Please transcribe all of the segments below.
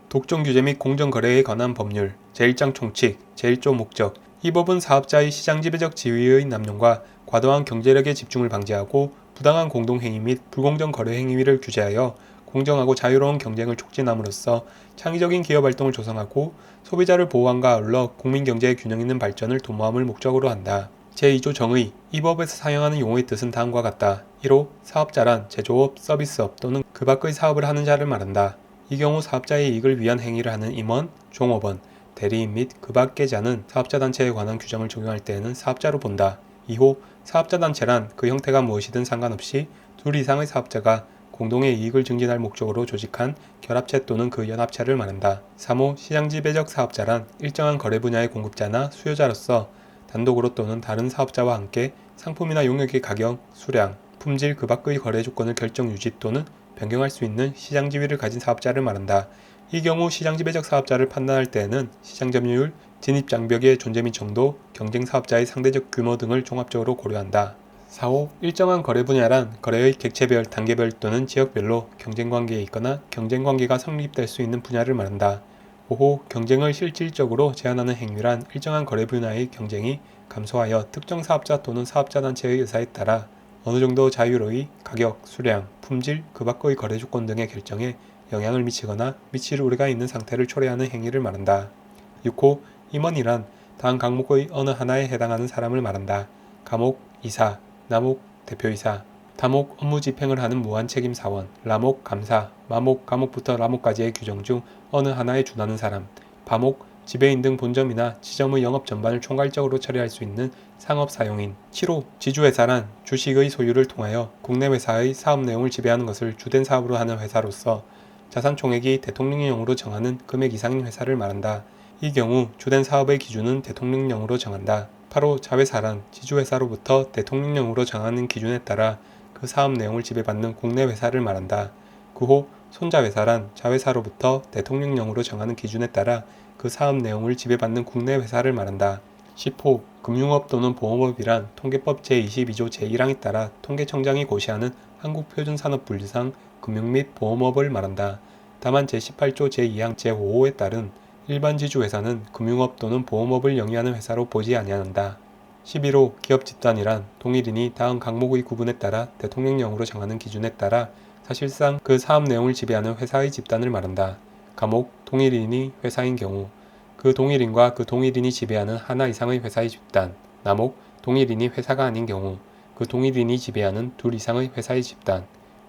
독점 규제 및 공정거래에 관한 법률 제1장 총칙 제1조 목적. 이 법은 사업자의 시장 지배적 지위의 남용과 과도한 경제력의 집중을 방지하고 부당한 공동행위 및 불공정 거래 행위를 규제하여 공정하고 자유로운 경쟁을 촉진함으로써 창의적인 기업활동을 조성하고 소비자를 보호함과 아울러 국민경제의 균형 있는 발전을 도모함을 목적으로 한다. 제2조 정의. 이 법에서 사용하는 용어의 뜻은 다음과 같다. 1호 사업자란 제조업, 서비스업 또는 그 밖의 사업을 하는 자를 말한다. 이 경우 사업자의 이익을 위한 행위를 하는 임원, 종업원, 대리인 및 그 밖의 자는 사업자단체에 관한 규정을 적용할 때에는 사업자로 본다. 2호 사업자단체란 그 형태가 무엇이든 상관없이 둘 이상의 사업자가 공동의 이익을 증진할 목적으로 조직한 결합체 또는 그 연합체를 말한다. 3호 시장지배적 사업자란 일정한 거래 분야의 공급자나 수요자로서 단독으로 또는 다른 사업자와 함께 상품이나 용역의 가격, 수량, 품질 그 밖의 거래 조건을 결정 유지 또는 변경할 수 있는 시장 지위를 가진 사업자를 말한다. 이 경우 시장 지배적 사업자를 판단할 때에는 시장 점유율, 진입 장벽의 존재 및 정도, 경쟁 사업자의 상대적 규모 등을 종합적으로 고려한다. 4호 일정한 거래 분야란 거래의 객체별, 단계별 또는 지역별로 경쟁관계에 있거나 경쟁관계가 성립될 수 있는 분야를 말한다. 5호 경쟁을 실질적으로 제한하는 행위란 일정한 거래 분야의 경쟁이 감소하여 특정 사업자 또는 사업자단체의 의사에 따라 어느 정도 자유로이 가격, 수량, 품질, 그 밖의 거래 조건 등의 결정에 영향을 미치거나 미칠 우려가 있는 상태를 초래하는 행위를 말한다. 6호 임원이란 다음 각목의 어느 하나에 해당하는 사람을 말한다. 감옥, 이사, 나목, 대표이사, 다목 업무 집행을 하는 무한책임 사원, 라목, 감사, 마목, 감옥부터 라목까지의 규정 중 어느 하나에 준하는 사람, 바목, 지배인 등 본점이나 지점의 영업 전반을 총괄적으로 처리할 수 있는 상업사용인. 7호 지주회사란 주식의 소유를 통하여 국내 회사의 사업 내용을 지배하는 것을 주된 사업으로 하는 회사로서 자산 총액이 대통령령으로 정하는 금액 이상인 회사를 말한다. 이 경우 주된 사업의 기준은 대통령령으로 정한다. 8호 자회사란 지주회사로부터 대통령령으로 정하는 기준에 따라 그 사업 내용을 지배받는 국내 회사를 말한다. 9호 손자회사란 자회사로부터 대통령령으로 정하는 기준에 따라 그 사업 내용을 지배받는 국내 회사를 말한다. 10호 금융업 또는 보험업이란 통계법 제22조 제1항에 따라 통계청장이 고시하는 한국표준산업분리상 금융 및 보험업을 말한다. 다만 제18조 제2항 제5호에 따른 일반 지주회사는 금융업 또는 보험업을 영위하는 회사로 보지 아니한다. 11호 기업 집단이란 동일인이 다음 각목의 구분에 따라 대통령령으로 정하는 기준에 따라 사실상 그 사업 내용을 지배하는 회사의 집단을 말한다. 감옥 동일인이 회사인 경우 그 동일인과 그 동일인이 지배하는 하나 이상의 회사의 집단. 나목 동일인이 회사가 아닌 경우 그 동일인이 지배하는 둘 이상의 회사의 집단.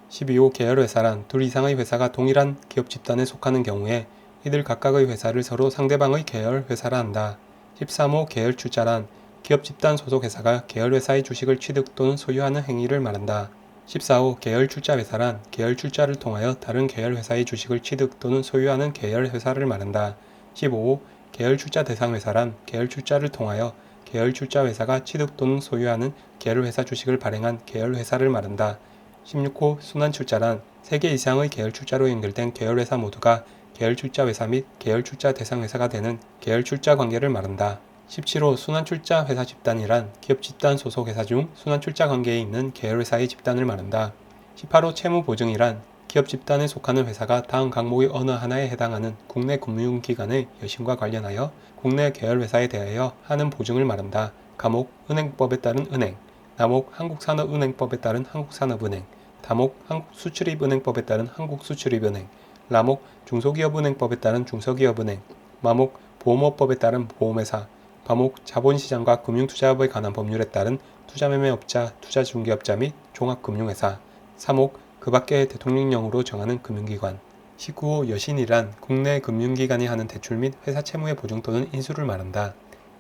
12호 계열회사란 둘 이상의 회사가 동일한 기업 집단에 속하는 경우에 이들 각각의 회사를 서로 상대방의 계열 회사라 한다. 13호 계열 출자란 기업 집단 소속 회사가 계열 회사의 주식을 취득 또는 소유하는 행위를 말한다. 14호 계열 출자 회사란 계열 출자를 통하여 다른 계열 회사의 주식을 취득 또는 소유하는 계열 회사를 말한다. 15호 계열 출자 대상 회사란 계열 출자를 통하여 계열 출자 회사가 취득 또는 소유하는 계열 회사 주식을 발행한 계열 회사를 말한다. 16호 순환 출자란 3개 이상의 계열 출자로 연결된 계열 회사 모두가 계열 출자 회사 및 계열 출자 대상 회사가 되는 계열 출자 관계를 말한다. 17호 순환 출자 회사 집단이란 기업 집단 소속 회사 중 순환 출자 관계에 있는 계열 회사의 집단을 말한다. 18호 채무 보증이란 기업 집단에 속하는 회사가 다음 각목의 어느 하나에 해당하는 국내 금융기관의 여신과 관련하여 국내 계열 회사에 대하여 하는 보증을 말한다. 감옥 은행법에 따른 은행, 나목 한국산업은행법에 따른 한국산업은행, 다목 한국수출입은행법에 따른 한국수출입은행, 라목 중소기업은행법에 따른 중소기업은행, 마목 보험업법에 따른 보험회사, 바목 자본시장과 금융투자업에 관한 법률에 따른 투자매매업자, 투자중개업자 및 종합금융회사, 사목 그 밖의 대통령령으로 정하는 금융기관. 19호 여신이란 국내 금융기관이 하는 대출 및 회사 채무의 보증 또는 인수를 말한다.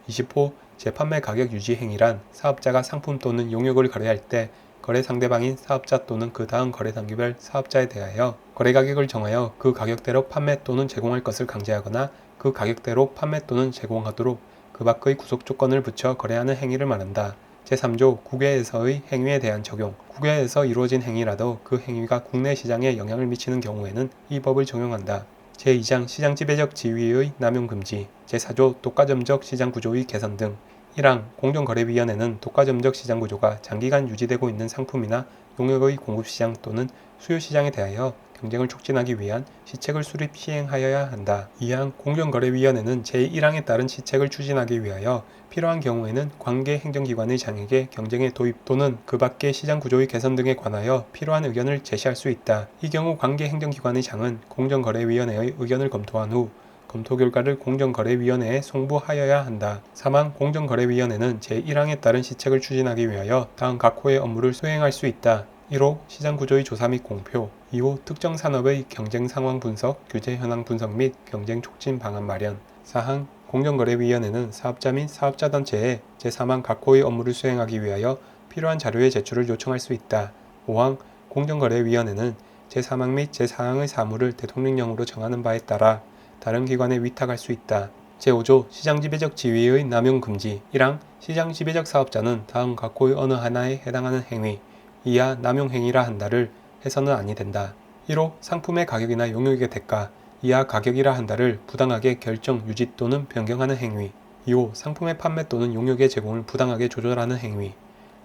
20호 재판매 가격 유지 행위란 사업자가 상품 또는 용역을 거래할 때 거래 상대방인 사업자 또는 그 다음 거래 단계별 사업자에 대하여 거래 가격을 정하여 그 가격대로 판매 또는 제공할 것을 강제하거나 그 가격대로 판매 또는 제공하도록 그 밖의 구속 조건을 붙여 거래하는 행위를 말한다. 제3조 국외에서의 행위에 대한 적용. 국외에서 이루어진 행위라도 그 행위가 국내 시장에 영향을 미치는 경우에는 이 법을 적용한다. 제2장 시장 지배적 지위의 남용 금지. 제4조 독과점적 시장 구조의 개선 등. 1항 공정거래위원회는 독과점적 시장 구조가 장기간 유지되고 있는 상품이나 용역의 공급시장 또는 수요시장에 대하여 경쟁을 촉진하기 위한 시책을 수립 시행하여야 한다. 이항 공정거래위원회는 제1항에 따른 시책을 추진하기 위하여 필요한 경우에는 관계 행정기관의 장에게 경쟁의 도입 또는 그 밖의 시장 구조의 개선 등에 관하여 필요한 의견을 제시할 수 있다. 이 경우 관계 행정기관의 장은 공정거래위원회의 의견을 검토한 후 검토 결과를 공정거래위원회에 송부하여야 한다. 사망 공정거래위원회는 제1항에 따른 시책을 추진하기 위하여 다음 각 호의 업무를 수행할 수 있다. 1호 시장구조의 조사 및 공표 2호 특정 산업의 경쟁 상황 분석, 규제 현황 분석 및 경쟁 촉진 방안 마련 4항 공정거래위원회는 사업자 및 사업자단체에 제3항 각 호의 업무를 수행하기 위하여 필요한 자료의 제출을 요청할 수 있다. 5항 공정거래위원회는 제3항 및 제4항의 사무를 대통령령으로 정하는 바에 따라 다른 기관에 위탁할 수 있다. 제5조 시장지배적 지위의 남용 금지 1항 시장지배적 사업자는 다음 각 호의 어느 하나에 해당하는 행위 이하 남용 행위라 한다를 해서는 아니 된다. 1호 상품의 가격이나 용역의 대가 이하 가격이라 한다를 부당하게 결정, 유지 또는 변경하는 행위 2호 상품의 판매 또는 용역의 제공을 부당하게 조절하는 행위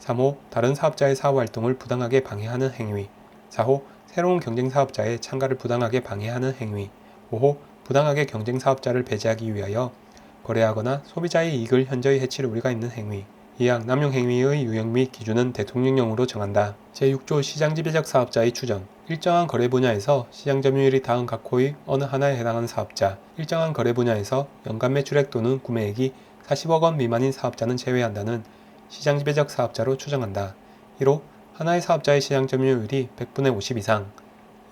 3호 다른 사업자의 사업활동을 부당하게 방해하는 행위 4호 새로운 경쟁사업자의 참가를 부당하게 방해하는 행위 5호 부당하게 경쟁사업자를 배제하기 위하여 거래하거나 소비자의 이익을 현저히 해칠 우려가 있는 행위 이항 남용행위의 유형 및 기준은 대통령령으로 정한다. 제6조 시장지배적 사업자의 추정 일정한 거래 분야에서 시장 점유율이 다음 각 호의 어느 하나에 해당하는 사업자 일정한 거래 분야에서 연간 매출액 또는 구매액이 40억 원 미만인 사업자는 제외한다는 시장지배적 사업자로 추정한다. 1호 하나의 사업자의 시장 점유율이 100분의 50 이상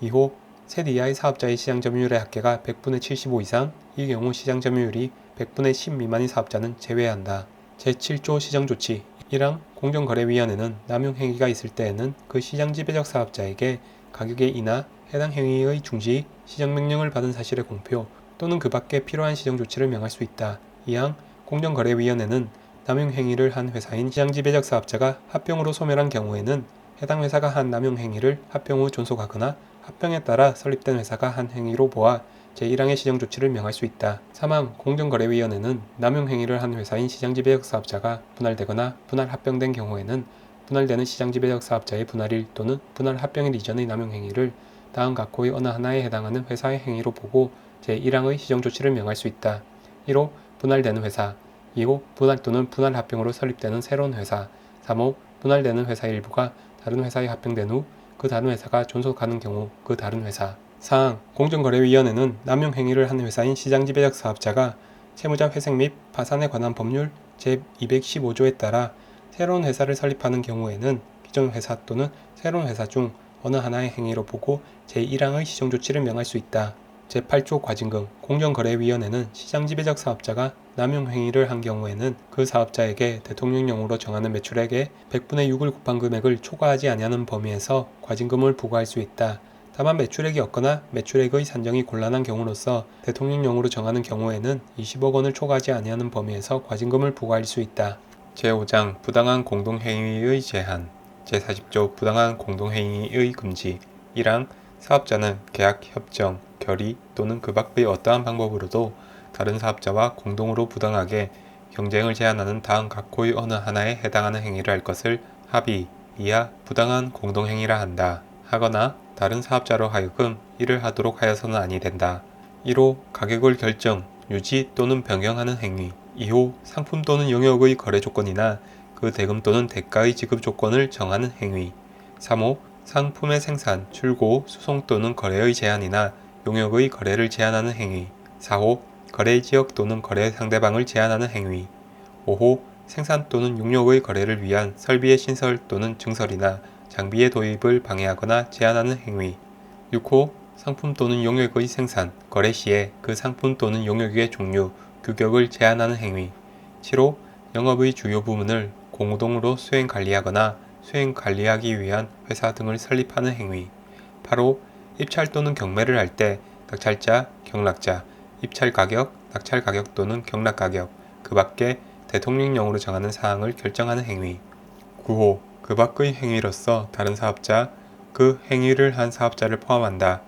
2호 셋 이하의 사업자의 시장 점유율의 합계가 100분의 75 이상 이 경우 시장 점유율이 100분의 10 미만인 사업자는 제외한다. 제7조 시정조치 1항 공정거래위원회는 남용행위가 있을 때에는 그 시장지배적 사업자에게 가격의 인하, 해당 행위의 중지, 시정명령을 받은 사실의 공표 또는 그 밖에 필요한 시정조치를 명할 수 있다. 2항 공정거래위원회는 남용행위를 한 회사인 시장지배적 사업자가 합병으로 소멸한 경우에는 해당 회사가 한 남용행위를 합병 후 존속하거나 합병에 따라 설립된 회사가 한 행위로 보아 제1항의 시정조치를 명할 수 있다. 3항 공정거래위원회는 남용행위를 한 회사인 시장지배적 사업자가 분할되거나 분할합병된 경우에는 분할되는 시장지배적 사업자의 분할일 또는 분할합병일 이전의 남용행위를 다음 각 호의 어느 하나에 해당하는 회사의 행위로 보고 제1항의 시정조치를 명할 수 있다. 1호 분할되는 회사 2호 분할 또는 분할합병으로 설립되는 새로운 회사 3호 분할되는 회사의 일부가 다른 회사에 합병된 후 그 다른 회사가 존속하는 경우 그 다른 회사 4항 공정거래위원회는 남용행위를 한 회사인 시장지배적 사업자가 채무자 회생 및 파산에 관한 법률 제215조에 따라 새로운 회사를 설립하는 경우에는 기존 회사 또는 새로운 회사 중 어느 하나의 행위로 보고 제1항의 시정조치를 명할 수 있다. 제8조 과징금 공정거래위원회는 시장지배적 사업자가 남용행위를 한 경우에는 그 사업자에게 대통령령으로 정하는 매출액의 100분의 6을 곱한 금액을 초과하지 아니하는 범위에서 과징금을 부과할 수 있다. 다만 매출액이 없거나 매출액의 산정이 곤란한 경우로서 대통령령으로 정하는 경우에는 20억 원을 초과하지 아니하는 범위에서 과징금을 부과할 수 있다. 제5장 부당한 공동행위의 제한 제40조 부당한 공동행위의 금지 1항 사업자는 계약, 협정, 결의 또는 그 밖의 어떠한 방법으로도 다른 사업자와 공동으로 부당하게 경쟁을 제한하는 다음 각 호의 어느 하나에 해당하는 행위를 할 것을 합의, 이하 부당한 공동행위라 한다. 하거나 다른 사업자로 하여금 이를 하도록 하여서는 아니 된다. 1호 가격을 결정, 유지 또는 변경하는 행위 2호 상품 또는 용역의 거래 조건이나 그 대금 또는 대가의 지급 조건을 정하는 행위 3호 상품의 생산, 출고, 수송 또는 거래의 제한이나 용역의 거래를 제한하는 행위 4호 거래 지역 또는 거래 상대방을 제한하는 행위 5호 생산 또는 용역의 거래를 위한 설비의 신설 또는 증설이나 장비의 도입을 방해하거나 제한하는 행위 6호 상품 또는 용역의 생산, 거래 시에 그 상품 또는 용역의 종류, 규격을 제한하는 행위 7호 영업의 주요 부문을 공동으로 수행 관리하거나 수행 관리하기 위한 회사 등을 설립하는 행위 8호 입찰 또는 경매를 할 때 낙찰자, 경락자, 입찰 가격, 낙찰 가격 또는 경락 가격, 그 밖에 대통령령으로 정하는 사항을 결정하는 행위 9호 그 밖의 행위로서 다른 사업자, 그 행위를 한 사업자를 포함한다.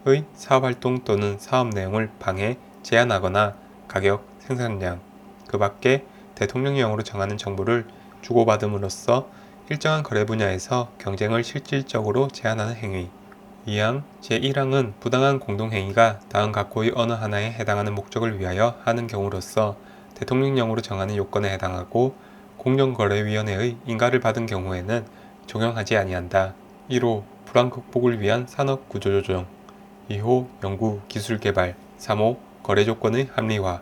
의 사업활동 또는 사업 내용을 방해, 제한하거나 가격, 생산량, 그 밖에 대통령령으로 정하는 정보를 주고받음으로써 일정한 거래 분야에서 경쟁을 실질적으로 제한하는 행위 2항 제1항은 부당한 공동행위가 다음 각호의 어느 하나에 해당하는 목적을 위하여 하는 경우로서 대통령령으로 정하는 요건에 해당하고 공정거래위원회의 인가를 받은 경우에는 적용하지 아니한다. 1호 불안 극복을 위한 산업 구조조정 2호 연구 기술 개발 3호 거래 조건의 합리화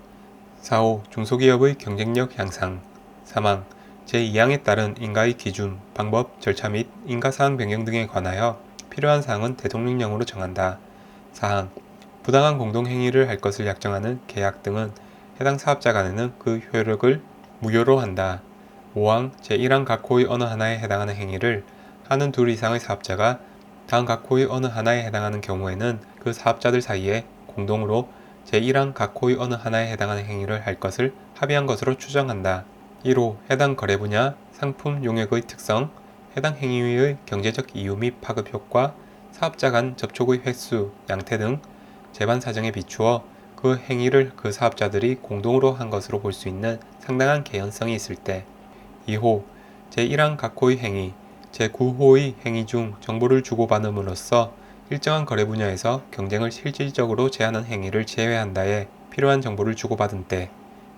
4호 중소기업의 경쟁력 향상 3항 제2항에 따른 인가의 기준, 방법, 절차 및 인가사항 변경 등에 관하여 필요한 사항은 대통령령으로 정한다. 4항 부당한 공동행위를 할 것을 약정하는 계약 등은 해당 사업자 간에는 그 효력을 무효로 한다. 5항 제1항 각 호의 어느 하나에 해당하는 행위를 하는 둘 이상의 사업자가 다음 각 호의 어느 하나에 해당하는 경우에는 그 사업자들 사이에 공동으로 제1항 각 호의 어느 하나에 해당하는 행위를 할 것을 합의한 것으로 추정한다. 1호 해당 거래 분야, 상품 용역의 특성, 해당 행위의 경제적 이유 및 파급 효과, 사업자 간 접촉의 횟수, 양태 등 재반 사정에 비추어 그 행위를 그 사업자들이 공동으로 한 것으로 볼 수 있는 상당한 개연성이 있을 때 2호 제1항 각 호의 행위, 제9호의 행위 중 정보를 주고받음으로써 일정한 거래 분야에서 경쟁을 실질적으로 제한하는 행위를 제외한다에 필요한 정보를 주고받은 때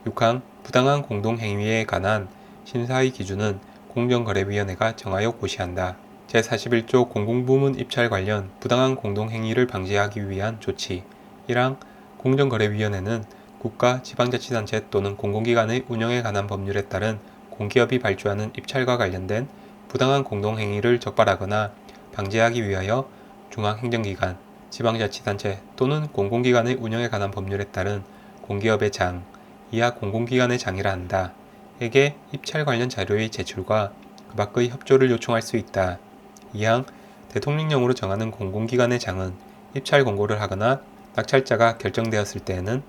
6항 부당한 공동행위에 관한 심사의 기준은 공정거래위원회가 정하여 고시한다. 제41조 공공부문 입찰 관련 부당한 공동행위를 방지하기 위한 조치 1항 공정거래위원회는 국가, 지방자치단체 또는 공공기관의 운영에 관한 법률에 따른 공기업이 발주하는 입찰과 관련된 부당한 공동행위를 적발하거나 방지하기 위하여 중앙행정기관, 지방자치단체 또는 공공기관의 운영에 관한 법률에 따른 공기업의 장, 이하 공공기관의 장이라 한다. 에게 입찰 관련 자료의 제출과 그 밖의 협조를 요청할 수 있다. 2항 대통령령으로 정하는 공공기관의 장은 입찰 공고를 하거나 낙찰자가 결정되었을 때에는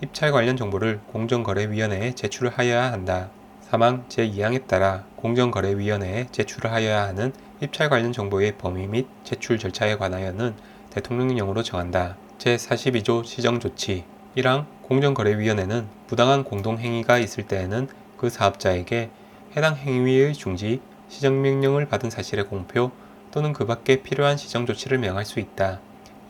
입찰 관련 정보를 공정거래위원회에 제출을 하여야 한다. 3항 제2항에 따라 공정거래위원회에 제출을 하여야 하는 입찰 관련 정보의 범위 및 제출 절차에 관하여는 대통령령으로 정한다. 제42조 시정조치 1항 공정거래위원회는 부당한 공동행위가 있을 때에는 그 사업자에게 해당 행위의 중지, 시정명령을 받은 사실의 공표 또는 그 밖에 필요한 시정조치를 명할 수 있다.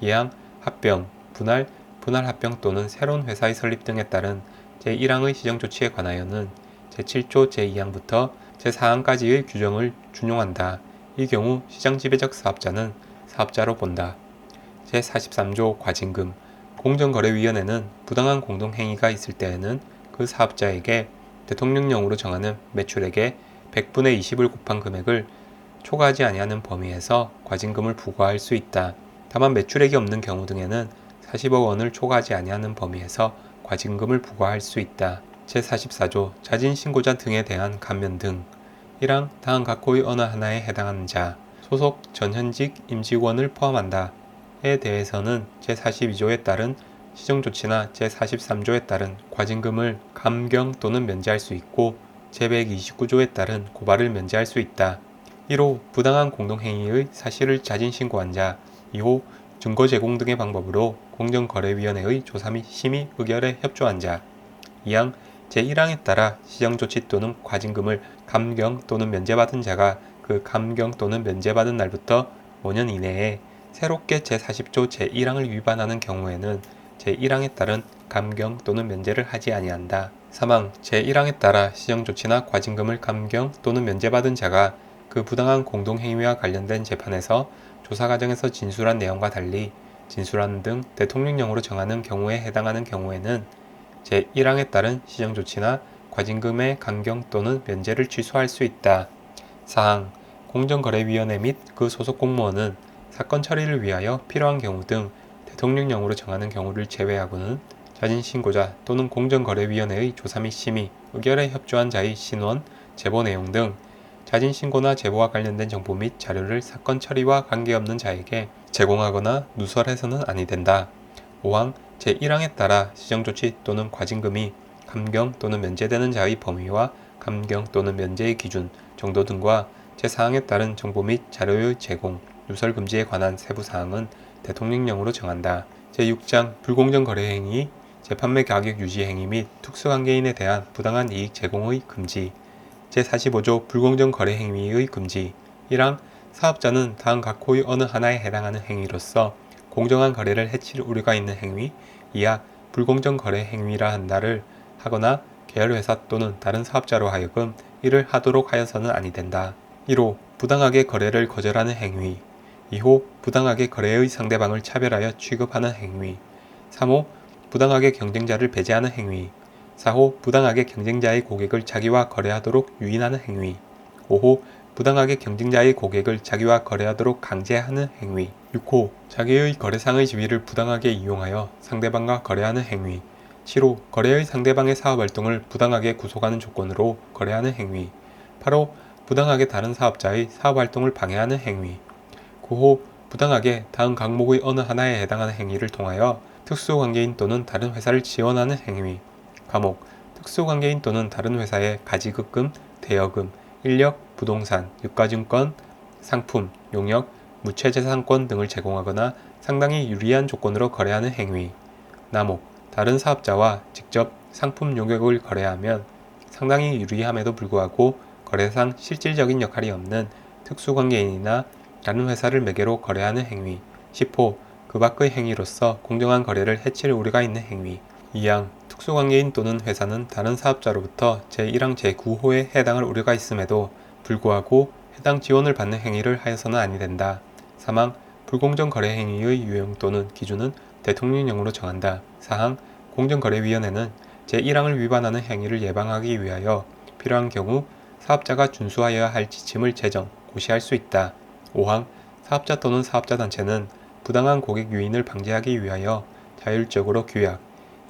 2항 합병, 분할, 분할합병 또는 새로운 회사의 설립 등에 따른 제1항의 시정조치에 관하여는 제7조 제2항부터 제4항까지의 규정을 준용한다. 이 경우 시장지배적 사업자는 사업자로 본다. 제43조 과징금 공정거래위원회는 부당한 공동행위가 있을 때에는 그 사업자에게 대통령령으로 정하는 매출액의 100분의 20을 곱한 금액을 초과하지 아니하는 범위에서 과징금을 부과할 수 있다. 다만 매출액이 없는 경우 등에는 40억 원을 초과하지 아니하는 범위에서 과징금을 부과할 수 있다. 제44조 자진신고자 등에 대한 감면 등 1항 다음 각 호의 어느 하나에 해당하는 자, 소속 전현직 임직원을 포함한다. 에 대해서는 제42조에 따른 시정조치나 제43조에 따른 과징금을 감경 또는 면제할 수 있고 제129조에 따른 고발을 면제할 수 있다. 1호 부당한 공동행위의 사실을 자진신고한 자 2호 증거 제공 등의 방법으로 공정거래위원회의 조사 및 심의 의결에 협조한 자 2항 제1항에 따라 시정조치 또는 과징금을 감경 또는 면제받은 자가 그 감경 또는 면제받은 날부터 5년 이내에 새롭게 제40조 제1항을 위반하는 경우에는 제1항에 따른 감경 또는 면제를 하지 아니한다. 3항 제1항에 따라 시정조치나 과징금을 감경 또는 면제받은 자가 그 부당한 공동행위와 관련된 재판에서 조사 과정에서 진술한 내용과 달리 진술하는 등 대통령령으로 정하는 경우에 해당하는 경우에는 제1항에 따른 시정조치나 과징금의 감경 또는 면제를 취소할 수 있다. 4항 공정거래위원회 및 그 소속 공무원은 사건 처리를 위하여 필요한 경우 등 대통령령으로 정하는 경우를 제외하고는 자진신고자 또는 공정거래위원회의 조사 및 심의, 의결에 협조한 자의 신원, 제보 내용 등 자진신고나 제보와 관련된 정보 및 자료를 사건 처리와 관계없는 자에게 제공하거나 누설해서는 아니 된다. 5항 제1항에 따라 시정조치 또는 과징금이 감경 또는 면제되는 자의 범위와 감경 또는 면제의 기준, 정도 등과 제4항에 따른 정보 및 자료의 제공, 누설 금지에 관한 세부 사항은 대통령령으로 정한다. 제6장 불공정 거래 행위, 재판매 가격 유지 행위 및 특수관계인에 대한 부당한 이익 제공의 금지. 제45조 불공정 거래 행위의 금지. 1항 사업자는 다음 각호의 어느 하나에 해당하는 행위로서 공정한 거래를 해칠 우려가 있는 행위, 이하 불공정 거래 행위라 한다를 하거나 계열회사 또는 다른 사업자로 하여금 이를 하도록 하여서는 아니 된다. 1호 부당하게 거래를 거절하는 행위. 2호 부당하게 거래의 상대방을 차별하여 취급하는 행위. 3호 부당하게 경쟁자를 배제하는 행위. 4호 부당하게 경쟁자의 고객을 자기와 거래하도록 유인하는 행위. 5호 부당하게 경쟁자의 고객을 자기와 거래하도록 강제하는 행위. 6호 자기의 거래상의 지위를 부당하게 이용하여 상대방과 거래하는 행위. 7호 거래의 상대방의 사업활동을 부당하게 구속하는 조건으로 거래하는 행위. 8호 부당하게 다른 사업자의 사업활동을 방해하는 행위. 9호 부당하게 다음 항목의 어느 하나에 해당하는 행위를 통하여 특수관계인 또는 다른 회사를 지원하는 행위. 과목 특수관계인 또는 다른 회사에 가지급금, 대여금, 인력, 부동산, 유가증권, 상품, 용역, 무채재산권 등을 제공하거나 상당히 유리한 조건으로 거래하는 행위. 나목 다른 사업자와 직접 상품 용역을 거래하면 상당히 유리함에도 불구하고 거래상 실질적인 역할이 없는 특수관계인이나 다른 회사를 매개로 거래하는 행위. 10호 그 밖의 행위로서 공정한 거래를 해칠 우려가 있는 행위. 2항 특수관계인 또는 회사는 다른 사업자로부터 제1항 제9호에 해당할 우려가 있음에도 불구하고 해당 지원을 받는 행위를 하여서는 아니 된다. 3항 불공정 거래 행위의 유형 또는 기준은 대통령령으로 정한다. 4항 공정거래위원회는 제1항을 위반하는 행위를 예방하기 위하여 필요한 경우 사업자가 준수하여야 할 지침을 제정, 고시할 수 있다. 5항 사업자 또는 사업자단체는 부당한 고객 유인을 방지하기 위하여 자율적으로 규약,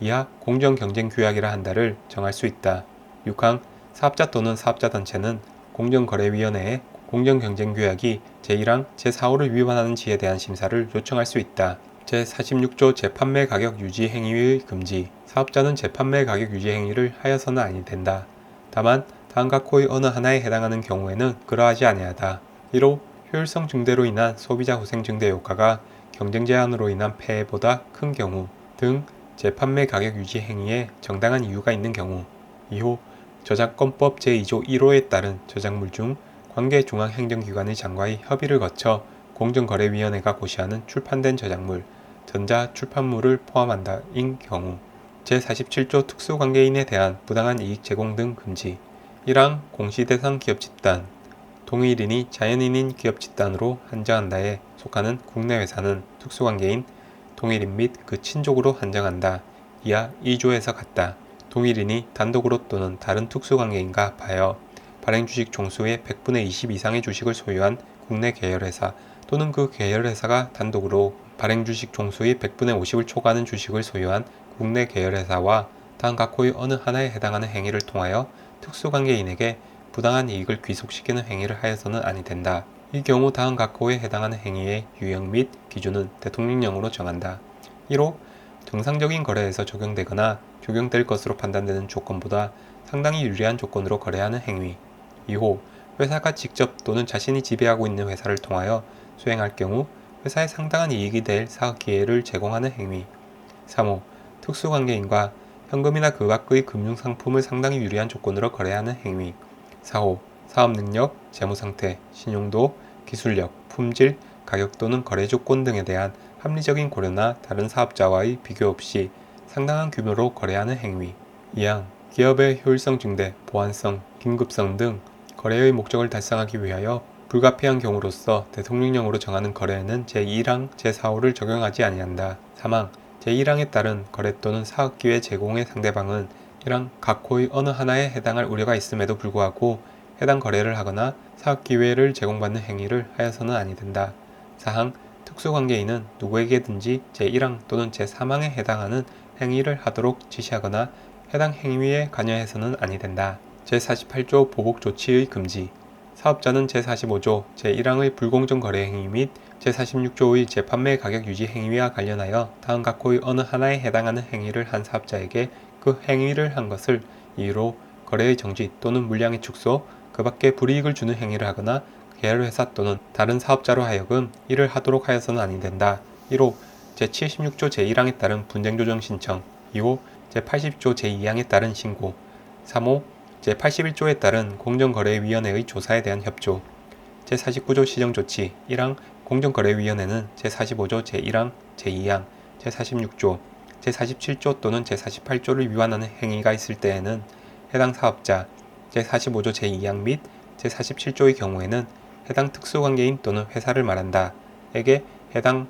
이하 공정경쟁규약이라 한다를 정할 수 있다. 6항 사업자 또는 사업자단체는 공정거래위원회에 공정경쟁규약이 제1항 제4호를 위반하는지에 대한 심사를 요청할 수 있다. 제46조 재판매 가격 유지 행위의 금지. 사업자는 재판매 가격 유지 행위를 하여서는 아니 된다. 다만 다음 각호의 어느 하나에 해당하는 경우에는 그러하지 아니하다. 1호 효율성 증대로 인한 소비자 후생 증대 효과가 경쟁 제한으로 인한 폐해보다 큰 경우 등 재판매 가격 유지 행위에 정당한 이유가 있는 경우. 2호 저작권법 제2조 1호에 따른 저작물 중 관계 중앙행정기관의 장과의 협의를 거쳐 공정거래위원회가 고시하는 출판된 저작물, 전자출판물을 포함한다인 경우. 제47조 특수관계인에 대한 부당한 이익 제공 등 금지. 1항 공시대상 기업집단 동일인이 자연인인 기업집단으로 한정한다에 속하는 국내 회사는 특수관계인, 동일인 및 그 친족으로 한정한다. 이하 2조에서 같다. 동일인이 단독으로 또는 다른 특수관계인과 합하여 발행주식 종수의 100분의 20 이상의 주식을 소유한 국내 계열회사 또는 그 계열회사가 단독으로 발행주식 종수의 100분의 50을 초과하는 주식을 소유한 국내 계열회사와 다음 각호의 어느 하나에 해당하는 행위를 통하여 특수관계인에게 부당한 이익을 귀속시키는 행위를 하여서는 아니 된다. 이 경우 다음 각호에 해당하는 행위의 유형 및 기준은 대통령령으로 정한다. 1호 정상적인 거래에서 적용되거나 적용될 것으로 판단되는 조건보다 상당히 유리한 조건으로 거래하는 행위. 2호 회사가 직접 또는 자신이 지배하고 있는 회사를 통하여 수행할 경우 회사에 상당한 이익이 될 사업 기회를 제공하는 행위. 3호 특수관계인과 현금이나 그 밖의 금융상품을 상당히 유리한 조건으로 거래하는 행위. 4호 사업능력, 재무상태, 신용도, 기술력, 품질, 가격 또는 거래 조건 등에 대한 합리적인 고려나 다른 사업자와의 비교 없이 상당한 규모로 거래하는 행위. 2항 기업의 효율성 증대, 보안성, 긴급성 등 거래의 목적을 달성하기 위하여 불가피한 경우로서 대통령령으로 정하는 거래에는 제1항, 제4호를 적용하지 아니한다. 3항 제1항에 따른 거래 또는 사업기회 제공의 상대방은 1항 각호의 어느 하나에 해당할 우려가 있음에도 불구하고 해당 거래를 하거나 사업기회를 제공받는 행위를 하여서는 아니 된다. 4항 특수관계인은 누구에게든지 제1항 또는 제3항에 해당하는 행위를 하도록 지시하거나 해당 행위에 관여해서는 아니 된다. 제48조 보복조치의 금지. 사업자는 제45조 제1항의 불공정 거래 행위 및 제46조의 재판매 가격 유지 행위와 관련하여 다음 각호의 어느 하나에 해당하는 행위를 한 사업자에게 그 행위를 한 것을 이유로 거래의 정지 또는 물량의 축소, 그 밖에 불이익을 주는 행위를 하거나 계열회사 또는 다른 사업자로 하여금 이를 하도록 하여서는 아니 된다. 1호 제76조 제1항에 따른 분쟁조정 신청. 2호 제80조 제2항에 따른 신고. 3호 제81조에 따른 공정거래위원회의 조사에 대한 협조. 제49조 시정조치 1항 공정거래위원회는 제45조 제1항, 제2항, 제46조, 제47조 또는 제48조를 위반하는 행위가 있을 때에는 해당 사업자 제45조 제2항 및 제47조의 경우에는 해당 특수관계인 또는 회사를 말한다. 에게 해당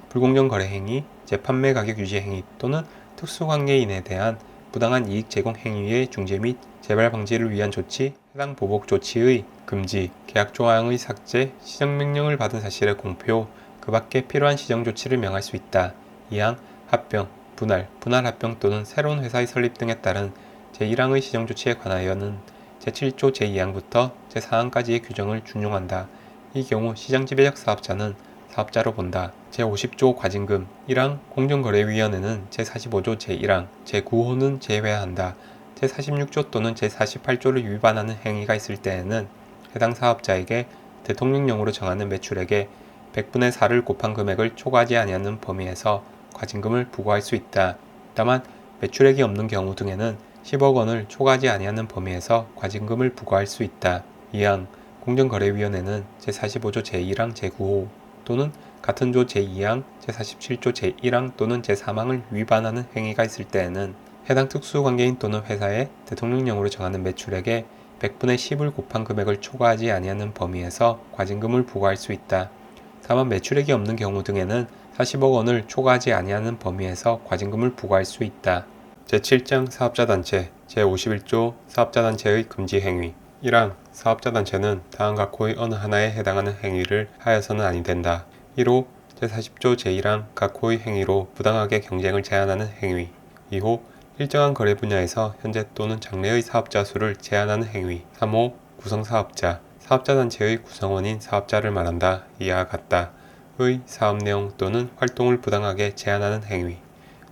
불공정 거래 행위, 재판매 가격 유지 행위 또는 특수관계인에 대한 부당한 이익 제공 행위의 중재 및 재발 방지를 위한 조치, 해당 보복 조치의 금지, 계약 조항의 삭제, 시정 명령을 받은 사실의 공표, 그 밖에 필요한 시정 조치를 명할 수 있다. 2항 합병, 분할 합병 또는 새로운 회사의 설립 등에 따른 제1항의 시정 조치에 관하여는 제7조 제2항부터 제4항까지의 규정을 준용한다. 이 경우 시장지배적 사업자는 사업자로 본다. 제50조 과징금 1항 공정거래위원회는 제45조 제1항, 제9호는 제외한다. 제46조 또는 제48조를 위반하는 행위가 있을 때에는 해당 사업자에게 대통령령으로 정하는 매출액의 100분의 4를 곱한 금액을 초과하지 아니하는 범위에서 과징금을 부과할 수 있다. 다만 매출액이 없는 경우 등에는 10억 원을 초과하지 아니하는 범위에서 과징금을 부과할 수 있다. 2항 공정거래위원회는 제45조 제1항 제9호 또는 같은 조 제2항, 제47조 제1항 또는 제3항을 위반하는 행위가 있을 때에는 해당 특수관계인 또는 회사에 대통령령으로 정하는 매출액의 100분의 10을 곱한 금액을 초과하지 아니하는 범위에서 과징금을 부과할 수 있다. 다만 매출액이 없는 경우 등에는 40억 원을 초과하지 아니하는 범위에서 과징금을 부과할 수 있다. 제7장 사업자단체 제51조 사업자단체의 금지행위 1항 사업자단체는 다음 각호의 어느 하나에 해당하는 행위를 하여서는 아니 된다. 1호 제40조 제1항 각호의 행위로 부당하게 경쟁을 제한하는 행위 2호 일정한 거래 분야에서 현재 또는 장래의 사업자 수를 제한하는 행위 3호 구성사업자 사업자단체의 구성원인 사업자를 말한다. 이와 같다. 의 사업 내용 또는 활동을 부당하게 제한하는 행위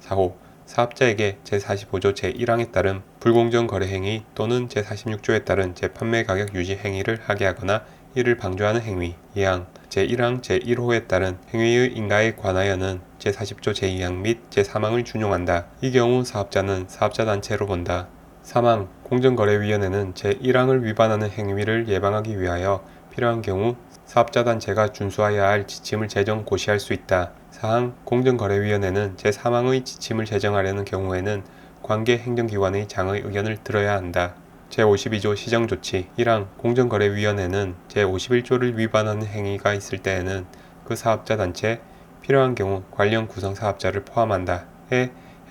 4호 사업자에게 제45조 제1항에 따른 불공정 거래 행위 또는 제46조에 따른 재판매 가격 유지 행위를 하게 하거나 이를 방조하는 행위 2항 제1항 제1호에 따른 행위의 인가에 관하여는 제40조 제2항 및 제3항을 준용한다. 이 경우 사업자는 사업자단체로 본다. 3항 공정거래위원회는 제1항을 위반하는 행위를 예방하기 위하여 필요한 경우 사업자단체가 준수하여야 할 지침을 제정 고시할 수 있다. 4항 공정거래위원회는 제3항의 지침을 제정하려는 경우에는 관계 행정기관의 장의 의견을 들어야 한다. 제52조 시정조치 1항 공정거래위원회는 제51조를 위반하는 행위가 있을 때에는 그 사업자단체 필요한 경우 관련 구성사업자를 포함한다.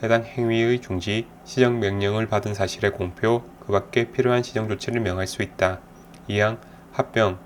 해당 행위의 중지, 시정명령을 받은 사실의 공표, 그 밖에 필요한 시정조치를 명할 수 있다. 2항 합병,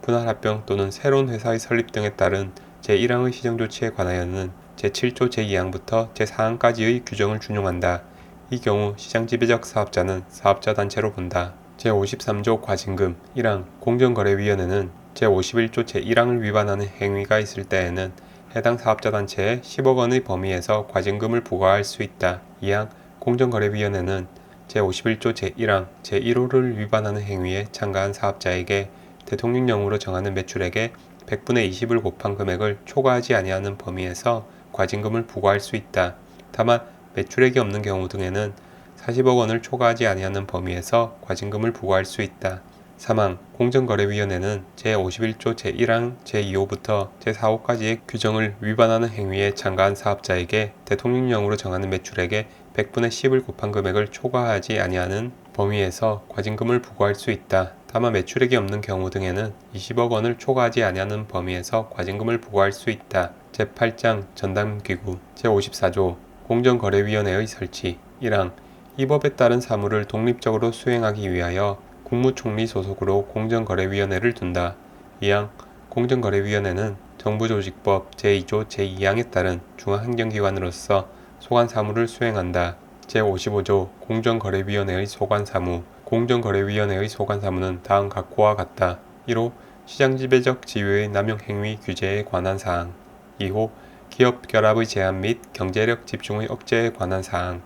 분할합병 또는 새로운 회사의 설립 등에 따른 제1항의 시정조치에 관하여는 제7조 제2항부터 제4항까지의 규정을 준용한다. 이 경우 시장지배적 사업자는 사업자단체로 본다. 제53조 과징금 1항 공정거래위원회는 제51조 제1항을 위반하는 행위가 있을 때에는 해당 사업자단체에 10억 원의 범위에서 과징금을 부과할 수 있다. 2항 공정거래위원회는 제51조 제1항 제1호를 위반하는 행위에 참가한 사업자에게 대통령령으로 정하는 매출액의 100분의 20을 곱한 금액을 초과하지 아니하는 범위에서 과징금을 부과할 수 있다. 다만 매출액이 없는 경우 등에는 40억 원을 초과하지 아니하는 범위에서 과징금을 부과할 수 있다. 3항 공정거래위원회는 제51조 제1항 제2호부터 제4호까지의 규정을 위반하는 행위에 참가한 사업자에게 대통령령으로 정하는 매출액의 100분의 10을 곱한 금액을 초과하지 아니하는 범위에서 과징금을 부과할 수 있다. 다만 매출액이 없는 경우 등에는 20억 원을 초과하지 아니하는 범위에서 과징금을 부과할 수 있다. 제8장 전담기구 제54조 공정거래위원회의 설치 1항 이 법에 따른 사무를 독립적으로 수행하기 위하여 국무총리 소속으로 공정거래위원회를 둔다. 2항 공정거래위원회는 정부조직법 제2조 제2항에 따른 중앙행정기관으로서 소관사무를 수행한다. 제55조 공정거래위원회의 소관사무 공정거래위원회의 소관사무는 다음 각호와 같다. 1호 시장지배적 지위의 남용행위 규제에 관한 사항 2호 기업 결합의 제한 및 경제력 집중의 억제에 관한 사항